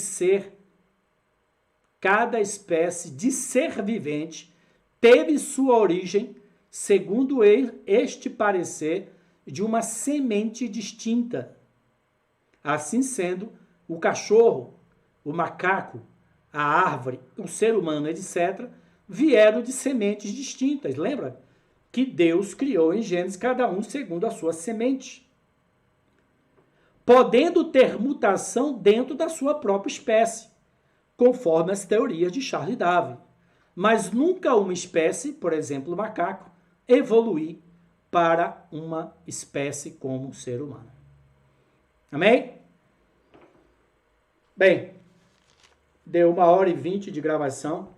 ser vivente teve sua origem, segundo este parecer, de uma semente distinta. Assim sendo, o cachorro, o macaco, a árvore, o ser humano, etc., vieram de sementes distintas. Lembra? Que Deus criou em Gênesis cada um segundo a sua semente, podendo ter mutação dentro da sua própria espécie, conforme as teorias de Charles Darwin. Mas nunca uma espécie, por exemplo, o macaco, evoluir para uma espécie como o ser humano. Amém? Bem, deu 1h20 de gravação.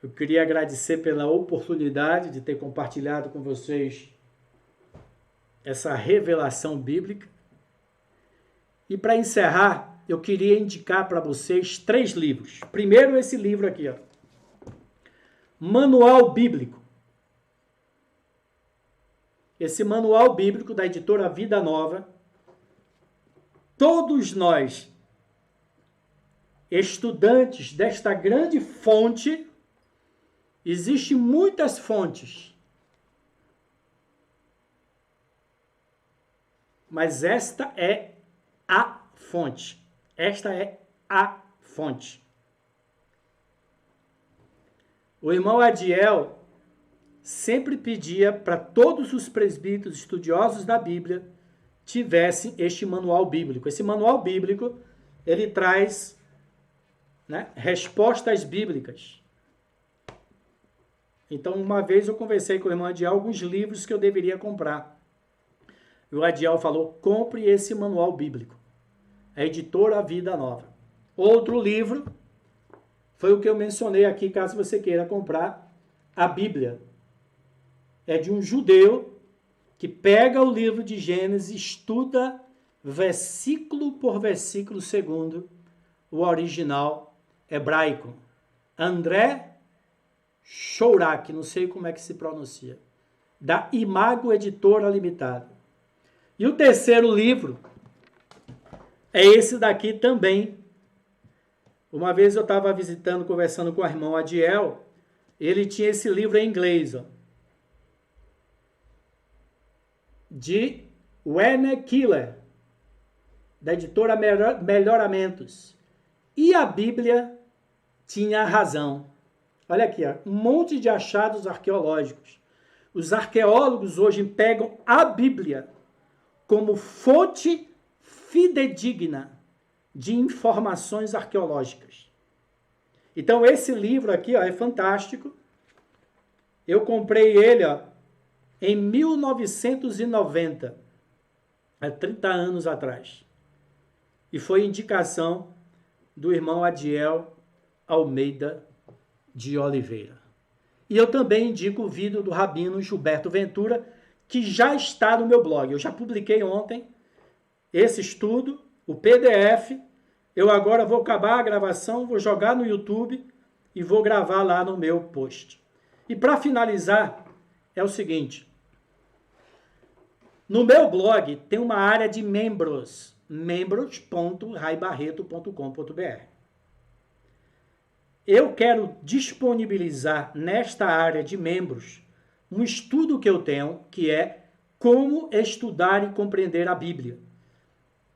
Eu queria agradecer pela oportunidade de ter compartilhado com vocês essa revelação bíblica. E para encerrar, eu queria indicar para vocês 3 livros. Primeiro, esse livro aqui, ó. Manual Bíblico. Esse manual bíblico da editora Vida Nova. Todos nós, estudantes desta grande fonte, existem muitas fontes, mas esta é a fonte. Esta é a fonte. O irmão Adiel sempre pedia para todos os presbíteros estudiosos da Bíblia tivessem este manual bíblico. Esse manual bíblico, ele traz, respostas bíblicas. Então, uma vez eu conversei com o irmão Adiel alguns livros que eu deveria comprar. E o Adiel falou, compre esse manual bíblico. A editora Vida Nova. Outro livro foi o que eu mencionei aqui, caso você queira comprar, a Bíblia. É de um judeu que pega o livro de Gênesis e estuda versículo por versículo segundo o original hebraico. André Chourak, não sei como é que se pronuncia, da Imago Editora Limitada. E o terceiro livro é esse daqui também. Uma vez eu estava visitando, conversando com o irmão Adiel, ele tinha esse livro em inglês, ó, de Werner Killer, da editora Melhoramentos. E a Bíblia tinha razão. Olha aqui, ó, um monte de achados arqueológicos. Os arqueólogos hoje pegam a Bíblia como fonte fidedigna de informações arqueológicas. Então, esse livro aqui, ó, é fantástico. Eu comprei ele, ó, em 1990, há 30 anos atrás. E foi indicação do irmão Adiel Almeida de Oliveira. E eu também indico o vídeo do rabino Gilberto Ventura, que já está no meu blog. Eu já publiquei ontem esse estudo, o PDF. Eu agora vou acabar a gravação, vou jogar no YouTube e vou gravar lá no meu post. E para finalizar, é o seguinte. No meu blog tem uma área de membros, membros.raibarreto.com.br. eu quero disponibilizar nesta área de membros um estudo que eu tenho, que é como estudar e compreender a Bíblia.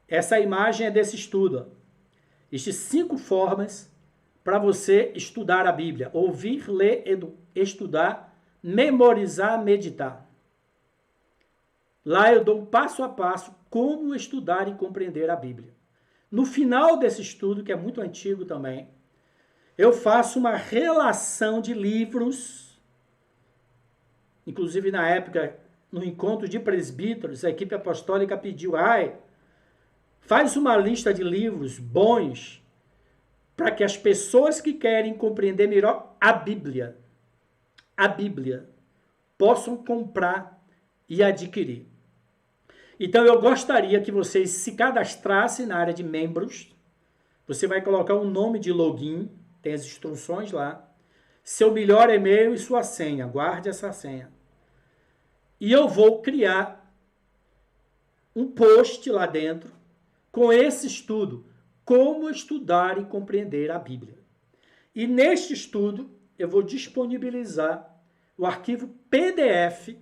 Essa imagem é desse estudo. Existem 5 formas para você estudar a Bíblia: ouvir, ler, estudar, memorizar, meditar. Lá eu dou passo a passo como estudar e compreender a Bíblia. No final desse estudo, que é muito antigo também, eu faço uma relação de livros. Inclusive, na época, no encontro de presbíteros, a equipe apostólica pediu: faz uma lista de livros bons para que as pessoas que querem compreender melhor a Bíblia, possam comprar e adquirir. Então, eu gostaria que vocês se cadastrassem na área de membros. Você vai colocar um nome de login, tem as instruções lá, seu melhor e-mail e sua senha. Guarde essa senha. E eu vou criar um post lá dentro com esse estudo, como estudar e compreender a Bíblia. E neste estudo, eu vou disponibilizar o arquivo PDF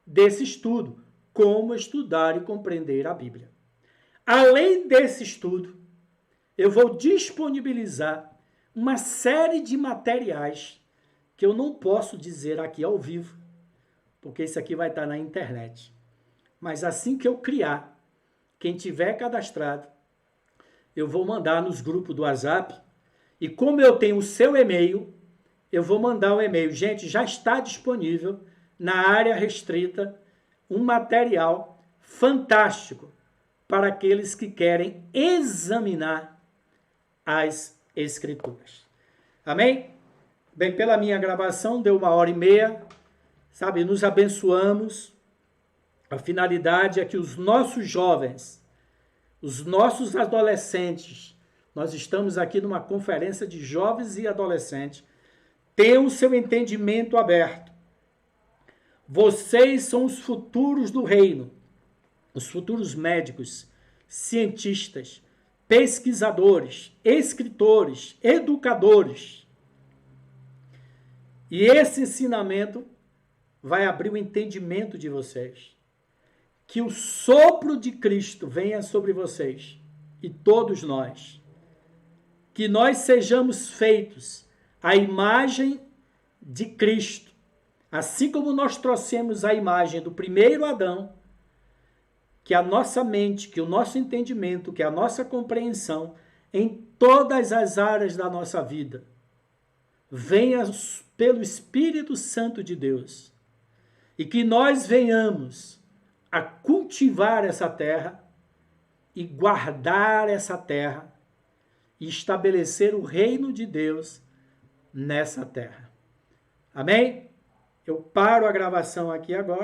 desse estudo, como estudar e compreender a Bíblia. Além desse estudo, eu vou disponibilizar uma série de materiais que eu não posso dizer aqui ao vivo, porque isso aqui vai estar na internet. Mas assim que eu criar, quem tiver cadastrado, eu vou mandar nos grupos do WhatsApp, e como eu tenho o seu e-mail, eu vou mandar o e-mail. Gente, já está disponível na área restrita um material fantástico para aqueles que querem examinar as Escrituras. Amém? Bem, pela minha gravação, deu 1h30, sabe? Nos abençoamos. A finalidade é que os nossos jovens, os nossos adolescentes, nós estamos aqui numa conferência de jovens e adolescentes, tenham o seu entendimento aberto. Vocês são os futuros do reino, os futuros médicos, cientistas, pesquisadores, escritores, educadores. E esse ensinamento vai abrir o entendimento de vocês. Que o sopro de Cristo venha sobre vocês e todos nós. Que nós sejamos feitos à imagem de Cristo. Assim como nós trouxemos a imagem do primeiro Adão, que a nossa mente, que o nosso entendimento, que a nossa compreensão em todas as áreas da nossa vida venha pelo Espírito Santo de Deus. E que nós venhamos a cultivar essa terra e guardar essa terra e estabelecer o reino de Deus nessa terra. Amém? Eu paro a gravação aqui agora.